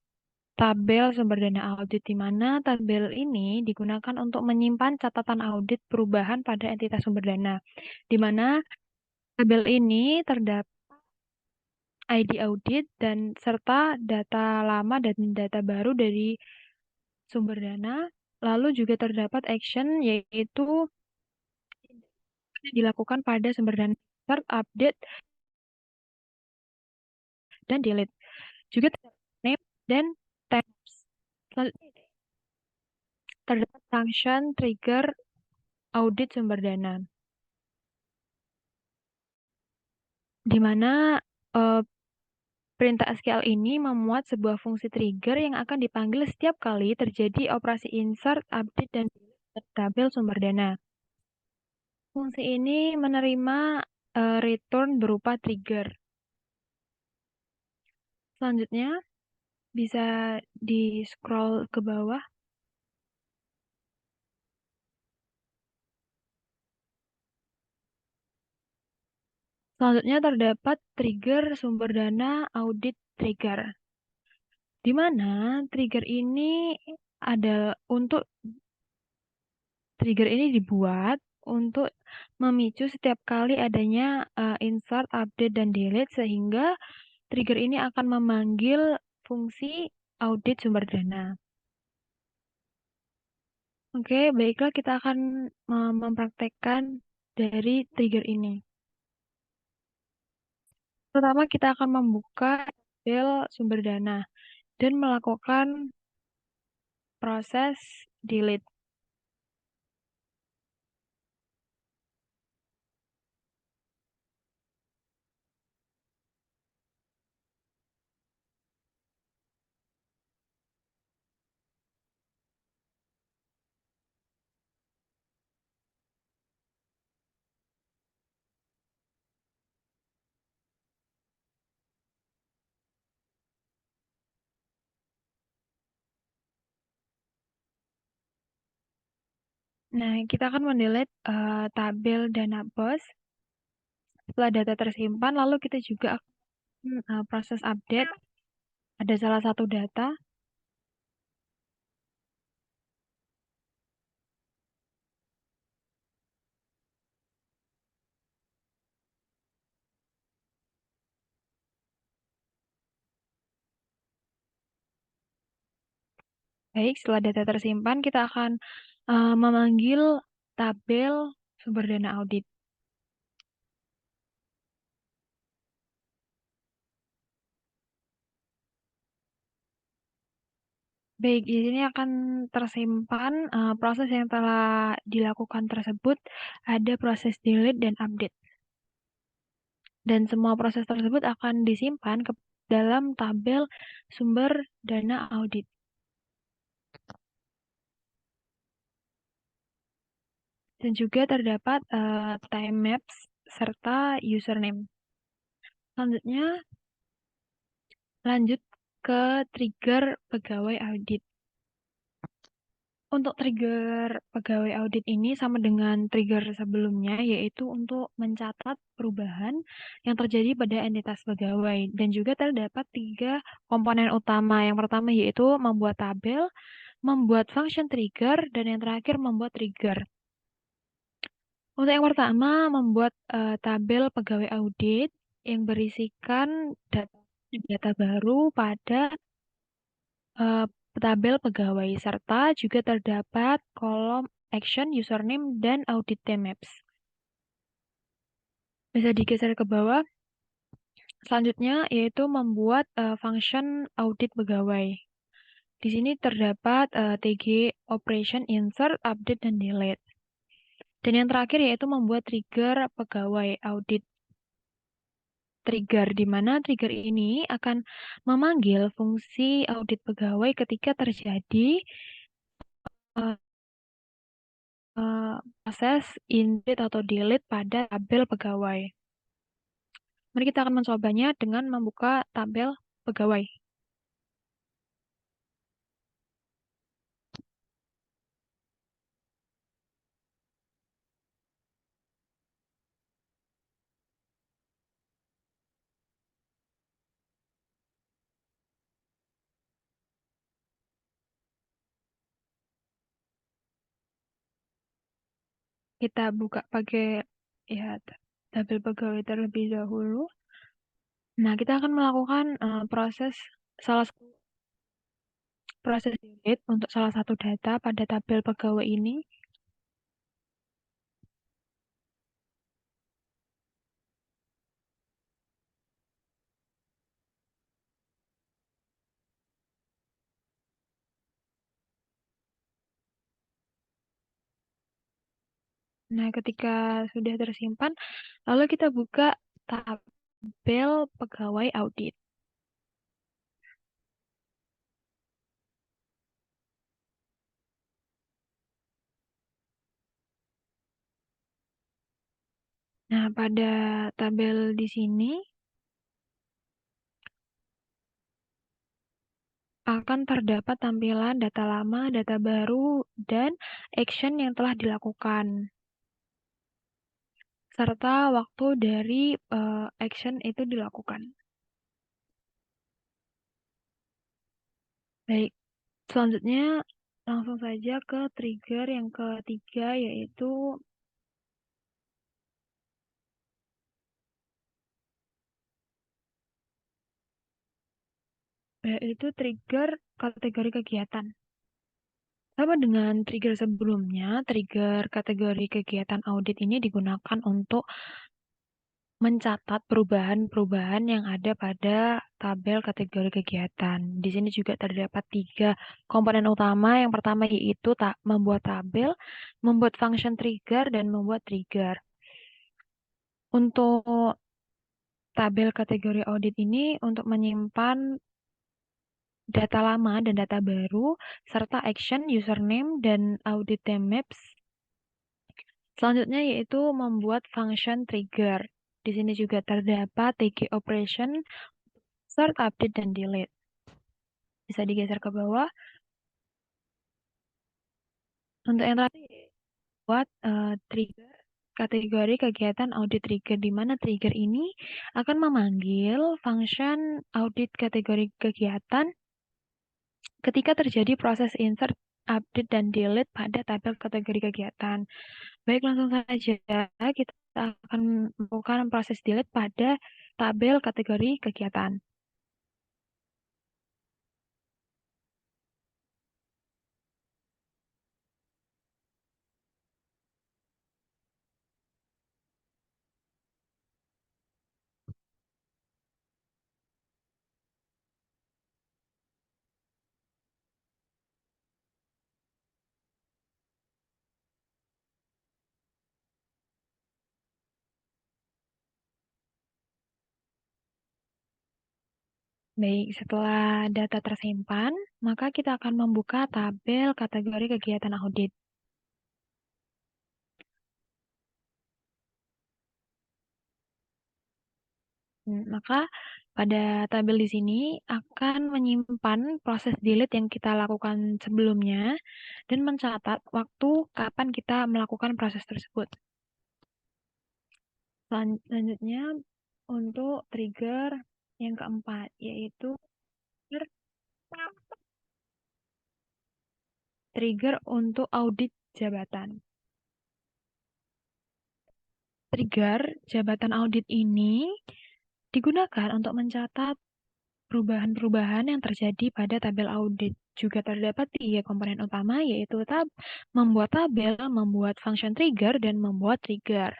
tabel sumber dana audit, di mana tabel ini digunakan untuk menyimpan catatan audit perubahan pada entitas sumber dana, di mana tabel ini terdapat ID audit dan serta data lama dan data baru dari sumber dana. Lalu juga terdapat action, yaitu dilakukan pada sumber dana, insert, update, dan delete. Juga terdapat name dan tabs. Selanjutnya terdapat function trigger audit sumber dana, di mana perintah SQL ini memuat sebuah fungsi trigger yang akan dipanggil setiap kali terjadi operasi insert, update, dan delete tabel sumber dana. Fungsi ini menerima return berupa trigger. Selanjutnya, bisa di-scroll ke bawah. Selanjutnya terdapat trigger sumber dana audit trigger, di mana trigger ini dibuat untuk memicu setiap kali adanya insert, update, dan delete, sehingga trigger ini akan memanggil fungsi audit sumber dana. Oke, baiklah, kita akan mempraktekkan dari trigger ini. Pertama, kita akan membuka tabel sumber dana dan melakukan proses delete. Nah, kita akan mendelete tabel dana bos. Setelah data tersimpan, lalu kita juga akan proses update. Ada salah satu data. Baik, setelah data tersimpan, kita akan memanggil tabel sumber dana audit. Baik, di sini akan tersimpan proses yang telah dilakukan tersebut, ada proses delete dan update. Dan semua proses tersebut akan disimpan ke dalam tabel sumber dana audit. Dan juga terdapat time maps serta username. Selanjutnya, lanjut ke trigger pegawai audit. Untuk trigger pegawai audit ini sama dengan trigger sebelumnya, yaitu untuk mencatat perubahan yang terjadi pada entitas pegawai. Dan juga terdapat 3 komponen utama. Yang pertama yaitu membuat tabel, membuat function trigger, dan yang terakhir membuat trigger. Untuk yang pertama, membuat tabel pegawai audit yang berisikan data baru pada tabel pegawai, serta juga terdapat kolom action, username, dan audit maps. Bisa digeser ke bawah. Selanjutnya yaitu membuat function audit pegawai. Di sini terdapat TG operation insert, update, dan delete. Dan yang terakhir yaitu membuat trigger pegawai audit. Trigger, di mana trigger ini akan memanggil fungsi audit pegawai ketika terjadi proses insert atau delete pada tabel pegawai. Mari kita akan mencobanya dengan membuka tabel pegawai. Kita buka pakai ya tabel pegawai terlebih dahulu. Nah, kita akan melakukan proses delete untuk salah satu data pada tabel pegawai ini. Nah, ketika sudah tersimpan, lalu kita buka tabel pegawai audit. Nah, pada tabel di sini akan terdapat tampilan data lama, data baru, dan action yang telah dilakukan, serta waktu dari action itu dilakukan. Baik, selanjutnya langsung saja ke trigger yang ketiga, yaitu trigger kategori kegiatan. Sama dengan trigger sebelumnya, trigger kategori kegiatan audit ini digunakan untuk mencatat perubahan-perubahan yang ada pada tabel kategori kegiatan. Di sini juga terdapat 3 komponen utama. Yang pertama yaitu membuat tabel, membuat function trigger, dan membuat trigger. Untuk tabel kategori audit ini untuk menyimpan data lama dan data baru, serta action, username, dan audit maps. Selanjutnya yaitu membuat function trigger. Di sini juga terdapat TG operation, start, update, dan delete. Bisa digeser ke bawah. Untuk yang terakhir, buat trigger kategori kegiatan audit trigger, di mana trigger ini akan memanggil function audit kategori kegiatan ketika terjadi proses insert, update, dan delete pada tabel kategori kegiatan. Baik, langsung saja kita akan melakukan proses delete pada tabel kategori kegiatan. Baik, setelah data tersimpan, maka kita akan membuka tabel kategori kegiatan audit. Maka pada tabel di sini akan menyimpan proses delete yang kita lakukan sebelumnya dan mencatat waktu kapan kita melakukan proses tersebut. Selanjutnya untuk trigger yang keempat, yaitu trigger untuk audit jabatan. Trigger jabatan audit ini digunakan untuk mencatat perubahan-perubahan yang terjadi pada tabel audit. juga terdapat 3 komponen utama, yaitu membuat tabel, membuat function trigger, dan membuat trigger.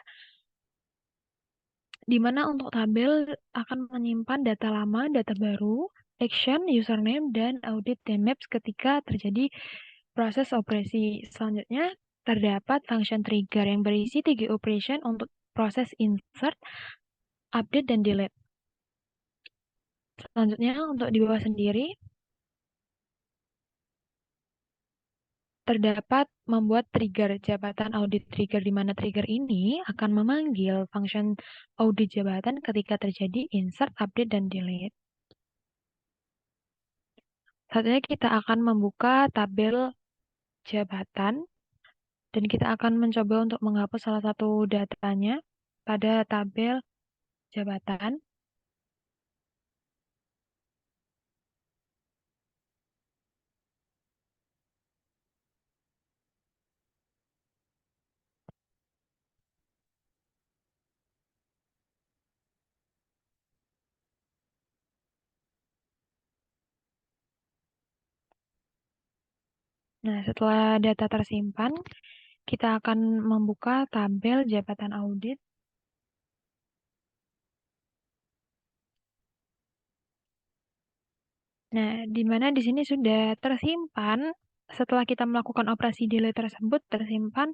Di mana untuk tabel akan menyimpan data lama, data baru, action, username, dan audit maps ketika terjadi proses operasi. Selanjutnya, terdapat function trigger yang berisi 3 operation untuk proses insert, update, dan delete. Selanjutnya, untuk di bawah sendiri, terdapat membuat trigger jabatan audit trigger, di mana trigger ini akan memanggil function audit jabatan ketika terjadi insert, update, dan delete. Selanjutnya kita akan membuka tabel jabatan dan kita akan mencoba untuk menghapus salah satu datanya pada tabel jabatan. Nah, setelah data tersimpan, kita akan membuka tabel jabatan audit. Nah, di mana di sini sudah tersimpan, setelah kita melakukan operasi delete tersebut, tersimpan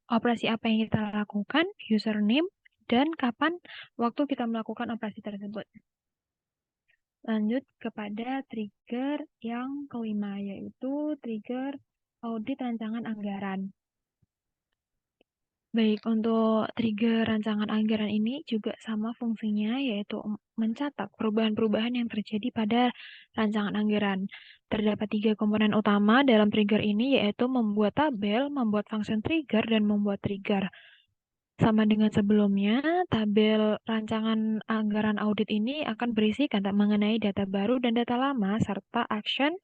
operasi apa yang kita lakukan, username, dan kapan waktu kita melakukan operasi tersebut. Lanjut kepada trigger yang kelima, yaitu trigger audit rancangan anggaran. Baik, untuk trigger rancangan anggaran ini juga sama fungsinya, yaitu mencatat perubahan-perubahan yang terjadi pada rancangan anggaran. Terdapat 3 komponen utama dalam trigger ini, yaitu membuat tabel, membuat function trigger, dan membuat trigger. Sama dengan sebelumnya, tabel rancangan anggaran audit ini akan berisi kata mengenai data baru dan data lama, serta action,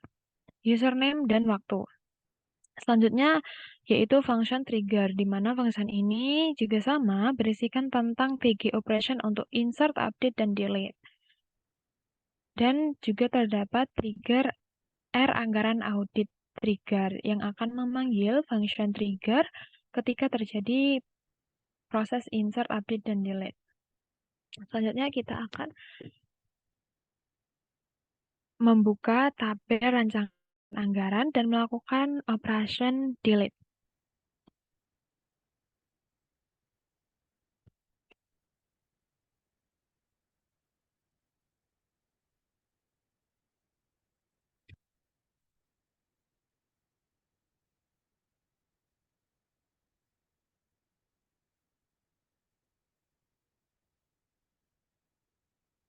username, dan waktu. Selanjutnya, yaitu function trigger, di mana function ini juga sama, berisikan tentang PG operation untuk insert, update, dan delete. Dan juga terdapat trigger R anggaran audit trigger, yang akan memanggil function trigger ketika terjadi proses insert, update, dan delete. Selanjutnya kita akan membuka tabel rancangan anggaran dan melakukan operation delete.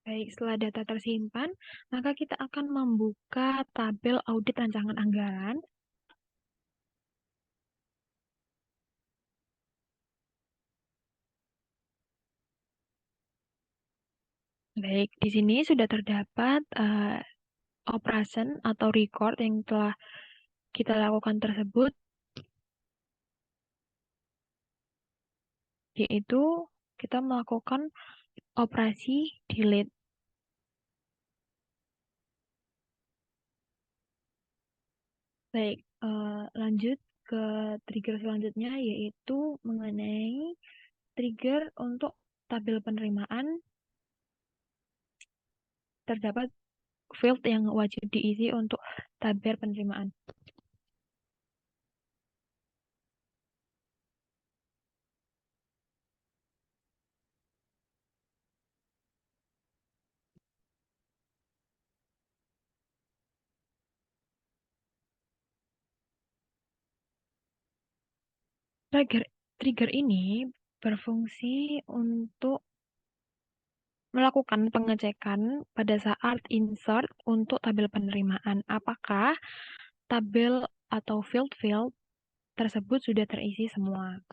Baik, setelah data tersimpan, maka kita akan membuka tabel audit rancangan anggaran. Baik, di sini sudah terdapat operation atau record yang telah kita lakukan tersebut, yaitu kita melakukan operasi delete. Baik, lanjut ke trigger selanjutnya, yaitu mengenai trigger untuk tabel penerimaan. Terdapat field yang wajib diisi untuk tabel penerimaan. Trigger ini berfungsi untuk melakukan pengecekan pada saat insert untuk tabel penerimaan. Apakah tabel atau field tersebut sudah terisi semua.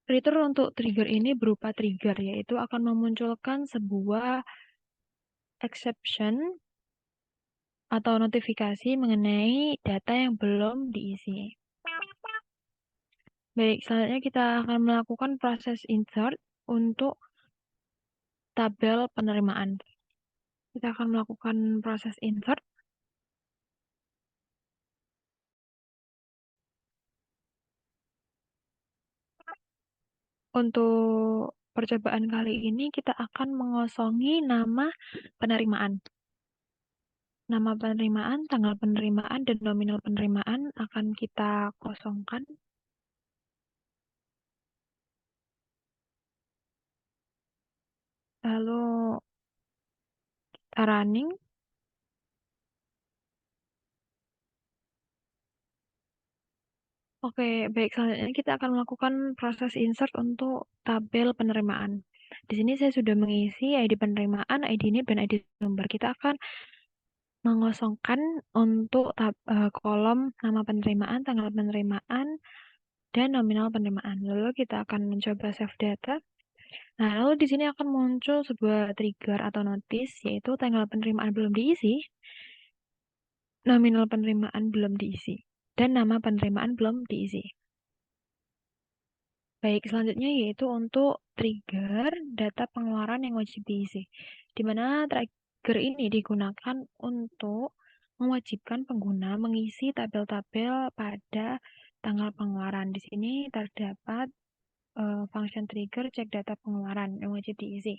Fitur untuk trigger ini berupa trigger, yaitu akan memunculkan sebuah exception atau notifikasi mengenai data yang belum diisi. Baik, selanjutnya kita akan melakukan proses insert untuk tabel penerimaan. Kita akan melakukan proses insert. Untuk percobaan kali ini kita akan mengosongi nama penerimaan. Nama penerimaan, tanggal penerimaan, dan nominal penerimaan akan kita kosongkan. Lalu kita running. Oke, baik. Selanjutnya kita akan melakukan proses insert untuk tabel penerimaan. Di sini saya sudah mengisi ID penerimaan, ID NIP, dan ID sumber. Kita akan mengosongkan untuk kolom nama penerimaan, tanggal penerimaan, dan nominal penerimaan. Lalu kita akan mencoba save data. Nah, lalu di sini akan muncul sebuah trigger atau notice, yaitu tanggal penerimaan belum diisi, nominal penerimaan belum diisi, dan nama penerimaan belum diisi. Baik, selanjutnya yaitu untuk trigger data pengeluaran yang wajib diisi, di mana trigger ini digunakan untuk mewajibkan pengguna mengisi tabel-tabel pada tanggal pengeluaran. Di sini terdapat function trigger cek data pengeluaran yang wajib diisi.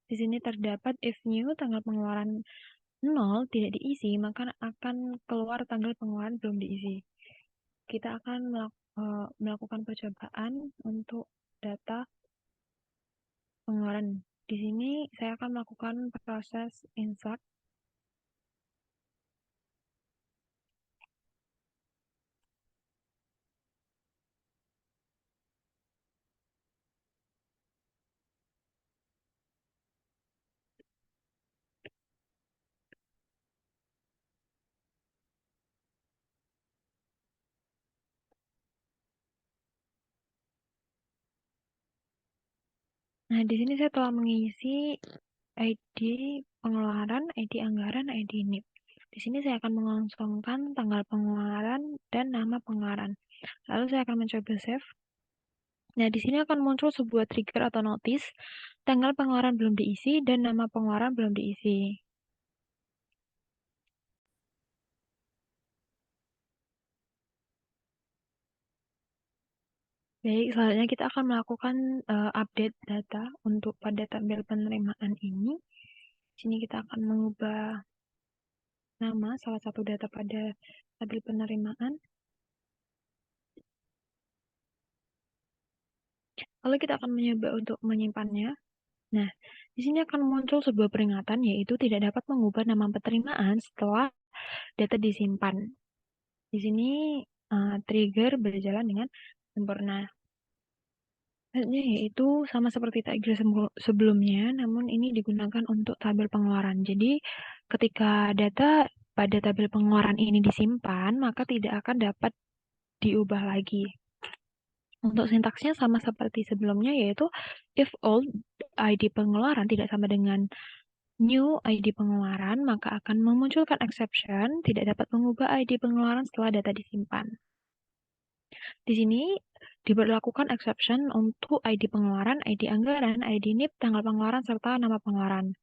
Di sini terdapat if new tanggal pengeluaran 0 tidak diisi, maka akan keluar tanggal pengeluaran belum diisi. Kita akan melakukan percobaan untuk data pengeluaran. Di sini saya akan melakukan proses insert. Nah, di sini saya telah mengisi ID pengeluaran, ID anggaran, ID NIP. Di sini saya akan mengosongkan tanggal pengeluaran dan nama pengeluaran. Lalu saya akan mencoba save. Nah, di sini akan muncul sebuah trigger atau notice, tanggal pengeluaran belum diisi dan nama pengeluaran belum diisi. Baik, selanjutnya kita akan melakukan update data untuk pada tabel penerimaan ini. Di sini kita akan mengubah nama salah satu data pada tabel penerimaan. Lalu kita akan mencoba untuk menyimpannya. Nah, di sini akan muncul sebuah peringatan yaitu tidak dapat mengubah nama penerimaan setelah data disimpan. Di sini trigger berjalan dengan sempurna. Selanjutnya yaitu sama seperti trigger sebelumnya, namun ini digunakan untuk tabel pengeluaran. Jadi, ketika data pada tabel pengeluaran ini disimpan, maka tidak akan dapat diubah lagi. Untuk sintaksnya sama seperti sebelumnya, yaitu if old ID pengeluaran tidak sama dengan new ID pengeluaran, maka akan memunculkan exception, tidak dapat mengubah ID pengeluaran setelah data disimpan. Di sini diberlakukan exception untuk ID pengeluaran, ID anggaran, ID NIP, tanggal pengeluaran, serta nama pengeluaran.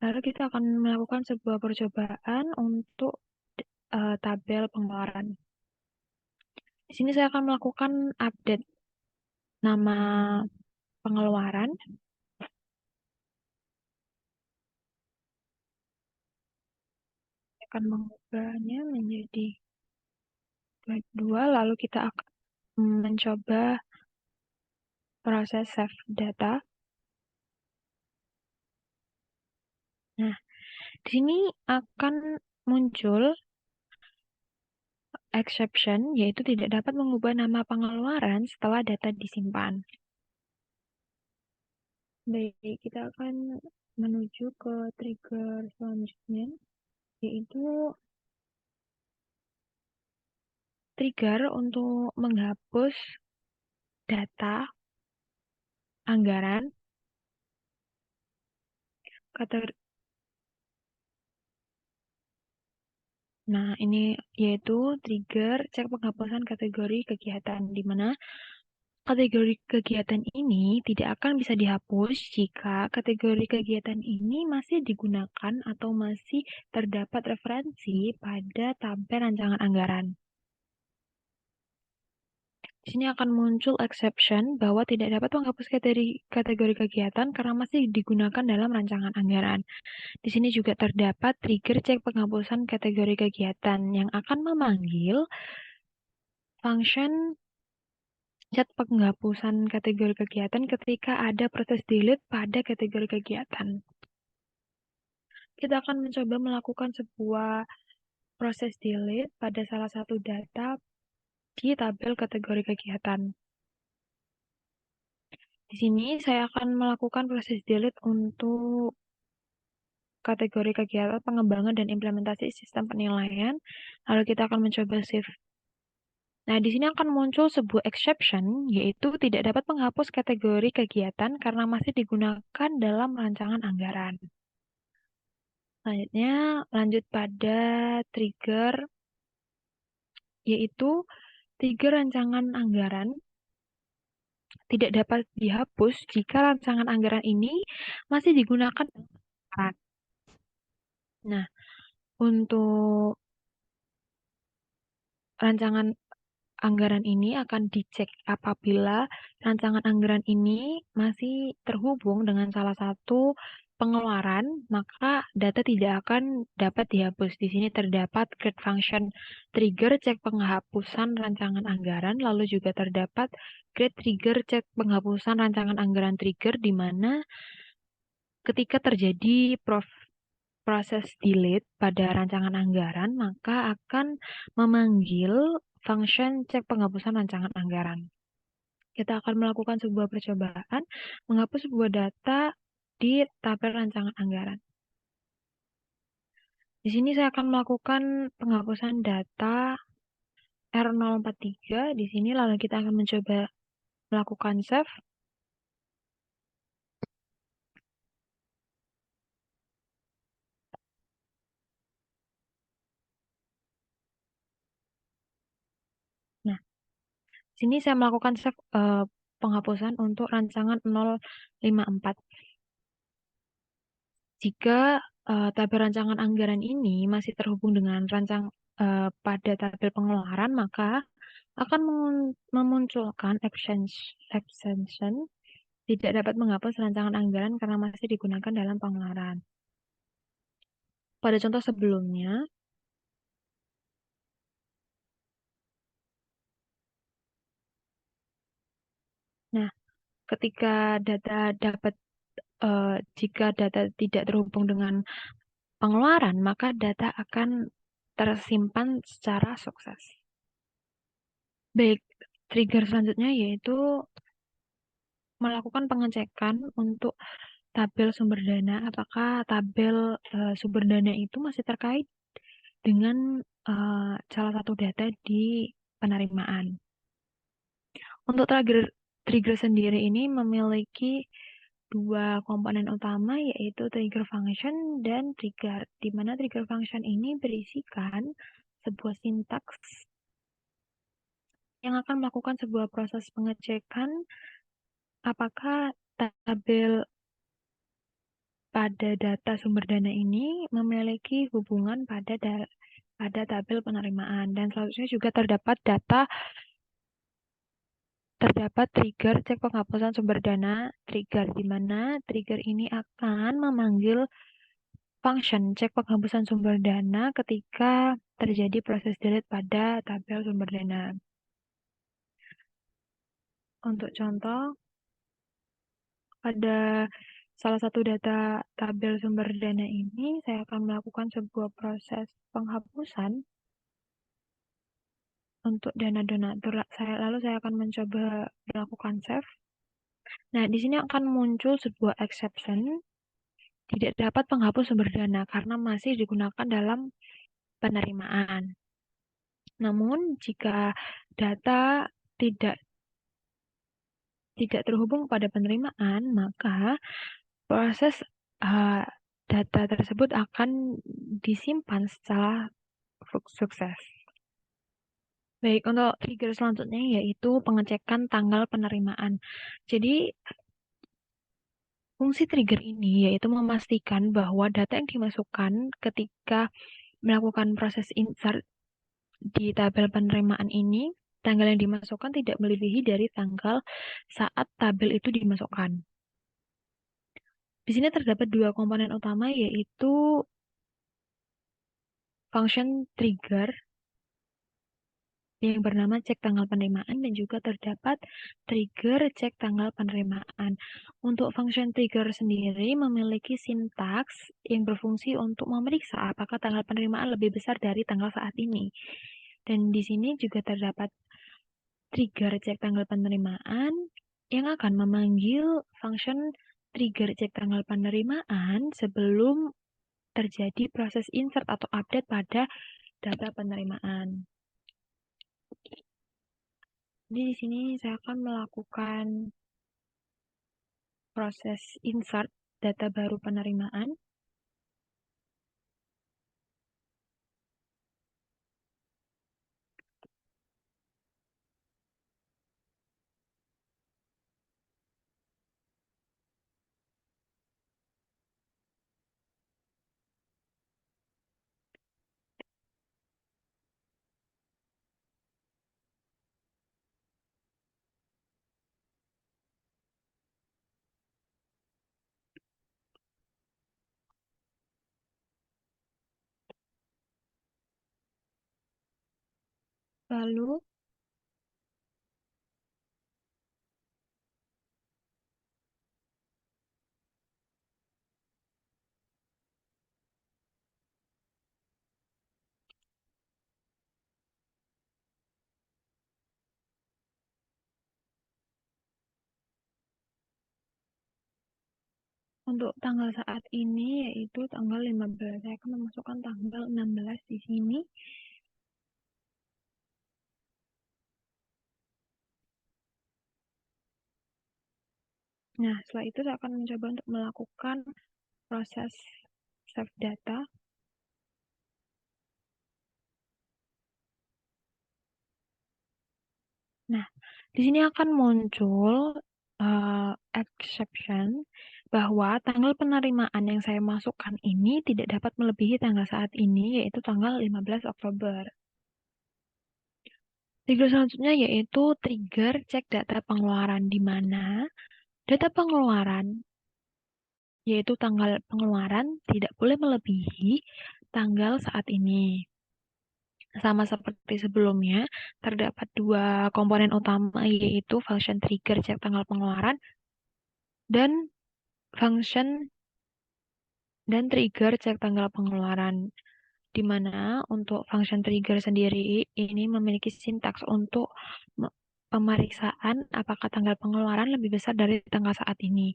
Lalu kita akan melakukan sebuah percobaan untuk tabel pengeluaran. Di sini saya akan melakukan update nama pengeluaran. Saya akan mengubahnya menjadi 2, lalu kita akan mencoba proses save data. Nah, di sini akan muncul exception, yaitu tidak dapat mengubah nama pengeluaran setelah data disimpan. Baik, kita akan menuju ke trigger selanjutnya, yaitu trigger untuk menghapus data anggaran Nah, ini yaitu trigger cek penghapusan kategori kegiatan, di mana kategori kegiatan ini tidak akan bisa dihapus jika kategori kegiatan ini masih digunakan atau masih terdapat referensi pada tabel rancangan anggaran. Di sini akan muncul exception bahwa tidak dapat menghapus kategori kegiatan karena masih digunakan dalam rancangan anggaran. Di sini juga terdapat trigger cek penghapusan kategori kegiatan yang akan memanggil function cek penghapusan kategori kegiatan ketika ada proses delete pada kategori kegiatan. Kita akan mencoba melakukan sebuah proses delete pada salah satu data di tabel kategori kegiatan. Di sini saya akan melakukan proses delete untuk kategori kegiatan pengembangan dan implementasi sistem penilaian. Lalu kita akan mencoba save. Nah, di sini akan muncul sebuah exception, yaitu tidak dapat menghapus kategori kegiatan karena masih digunakan dalam rancangan anggaran. Selanjutnya, lanjut pada trigger, yaitu trigger rancangan anggaran tidak dapat dihapus jika rancangan anggaran ini masih digunakan. Nah, untuk rancangan anggaran ini akan dicek apabila rancangan anggaran ini masih terhubung dengan salah satu pengeluaran, maka data tidak akan dapat dihapus. Di sini terdapat create function trigger cek penghapusan rancangan anggaran, lalu juga terdapat create trigger cek penghapusan rancangan anggaran trigger, di mana ketika terjadi proses delete pada rancangan anggaran, maka akan memanggil function cek penghapusan rancangan anggaran. Kita akan melakukan sebuah percobaan menghapus sebuah data di tabel rancangan anggaran. Di sini saya akan melakukan penghapusan data R043 di sini, lalu kita akan mencoba melakukan save. Nah, di sini saya melakukan save penghapusan untuk rancangan 054. Jika tabel rancangan anggaran ini masih terhubung dengan pada tabel pengeluaran, maka akan memunculkan exception tidak dapat menghapus rancangan anggaran karena masih digunakan dalam pengeluaran. Pada contoh sebelumnya, nah, ketika jika data tidak terhubung dengan pengeluaran, maka data akan tersimpan secara sukses. Baik, trigger selanjutnya yaitu melakukan pengecekan untuk tabel sumber dana, apakah tabel sumber dana itu masih terkait dengan salah satu data di penerimaan. Untuk trigger sendiri ini memiliki dua komponen utama, yaitu trigger function dan trigger, di mana trigger function ini berisikan sebuah sintaks yang akan melakukan sebuah proses pengecekan apakah tabel pada data sumber dana ini memiliki hubungan pada tabel penerimaan. Dan selanjutnya juga terdapat trigger cek penghapusan sumber dana trigger, di mana trigger ini akan memanggil function cek penghapusan sumber dana ketika terjadi proses delete pada tabel sumber dana. Untuk contoh, pada salah satu data tabel sumber dana ini, saya akan melakukan sebuah proses penghapusan untuk dana donatur. Lalu saya akan mencoba melakukan save. Nah, di sini akan muncul sebuah exception tidak dapat menghapus sumber dana karena masih digunakan dalam penerimaan. Namun, jika data tidak terhubung pada penerimaan, maka proses data tersebut akan disimpan secara sukses. Baik, untuk trigger selanjutnya yaitu pengecekan tanggal penerimaan. Jadi, fungsi trigger ini yaitu memastikan bahwa data yang dimasukkan ketika melakukan proses insert di tabel penerimaan ini, tanggal yang dimasukkan tidak melebihi dari tanggal saat tabel itu dimasukkan. Di sini terdapat dua komponen utama yaitu function trigger yang bernama cek tanggal penerimaan dan juga terdapat trigger cek tanggal penerimaan. Untuk function trigger sendiri memiliki sintaks yang berfungsi untuk memeriksa apakah tanggal penerimaan lebih besar dari tanggal saat ini. Dan di sini juga terdapat trigger cek tanggal penerimaan yang akan memanggil function trigger cek tanggal penerimaan sebelum terjadi proses insert atau update pada data penerimaan. Jadi di sini saya akan melakukan proses insert data baru penerimaan. Lalu untuk tanggal saat ini yaitu tanggal 15. Saya akan memasukkan tanggal 16 di sini. Nah, setelah itu saya akan mencoba untuk melakukan proses save data. Nah, di sini akan muncul exception bahwa tanggal penerimaan yang saya masukkan ini tidak dapat melebihi tanggal saat ini, yaitu tanggal 15 Oktober. Trigger selanjutnya yaitu trigger cek data pengeluaran, di mana data pengeluaran, yaitu tanggal pengeluaran, tidak boleh melebihi tanggal saat ini. Sama seperti sebelumnya, terdapat dua komponen utama yaitu function trigger cek tanggal pengeluaran dan function dan trigger cek tanggal pengeluaran, di mana untuk function trigger sendiri ini memiliki sintaks untuk pemeriksaan apakah tanggal pengeluaran lebih besar dari tanggal saat ini.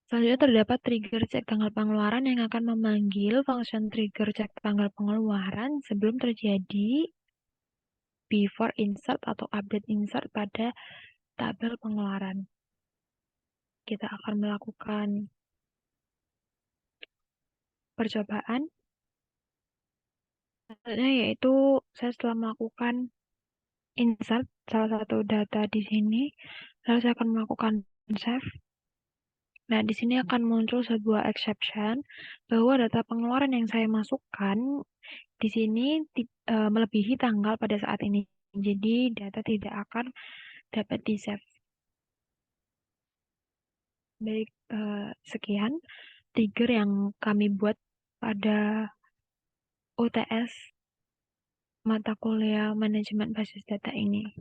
Selanjutnya terdapat trigger cek tanggal pengeluaran yang akan memanggil function trigger cek tanggal pengeluaran sebelum terjadi before insert atau update insert pada tabel pengeluaran. Kita akan melakukan percobaan. Selanjutnya yaitu saya setelah melakukan insert salah satu data di sini, lalu saya akan melakukan save. Nah, di sini akan muncul sebuah exception bahwa data pengeluaran yang saya masukkan di sini melebihi tanggal pada saat ini. Jadi data tidak akan dapat di-save. Baik, sekian trigger yang kami buat pada UTS mata kuliah manajemen basis data ini.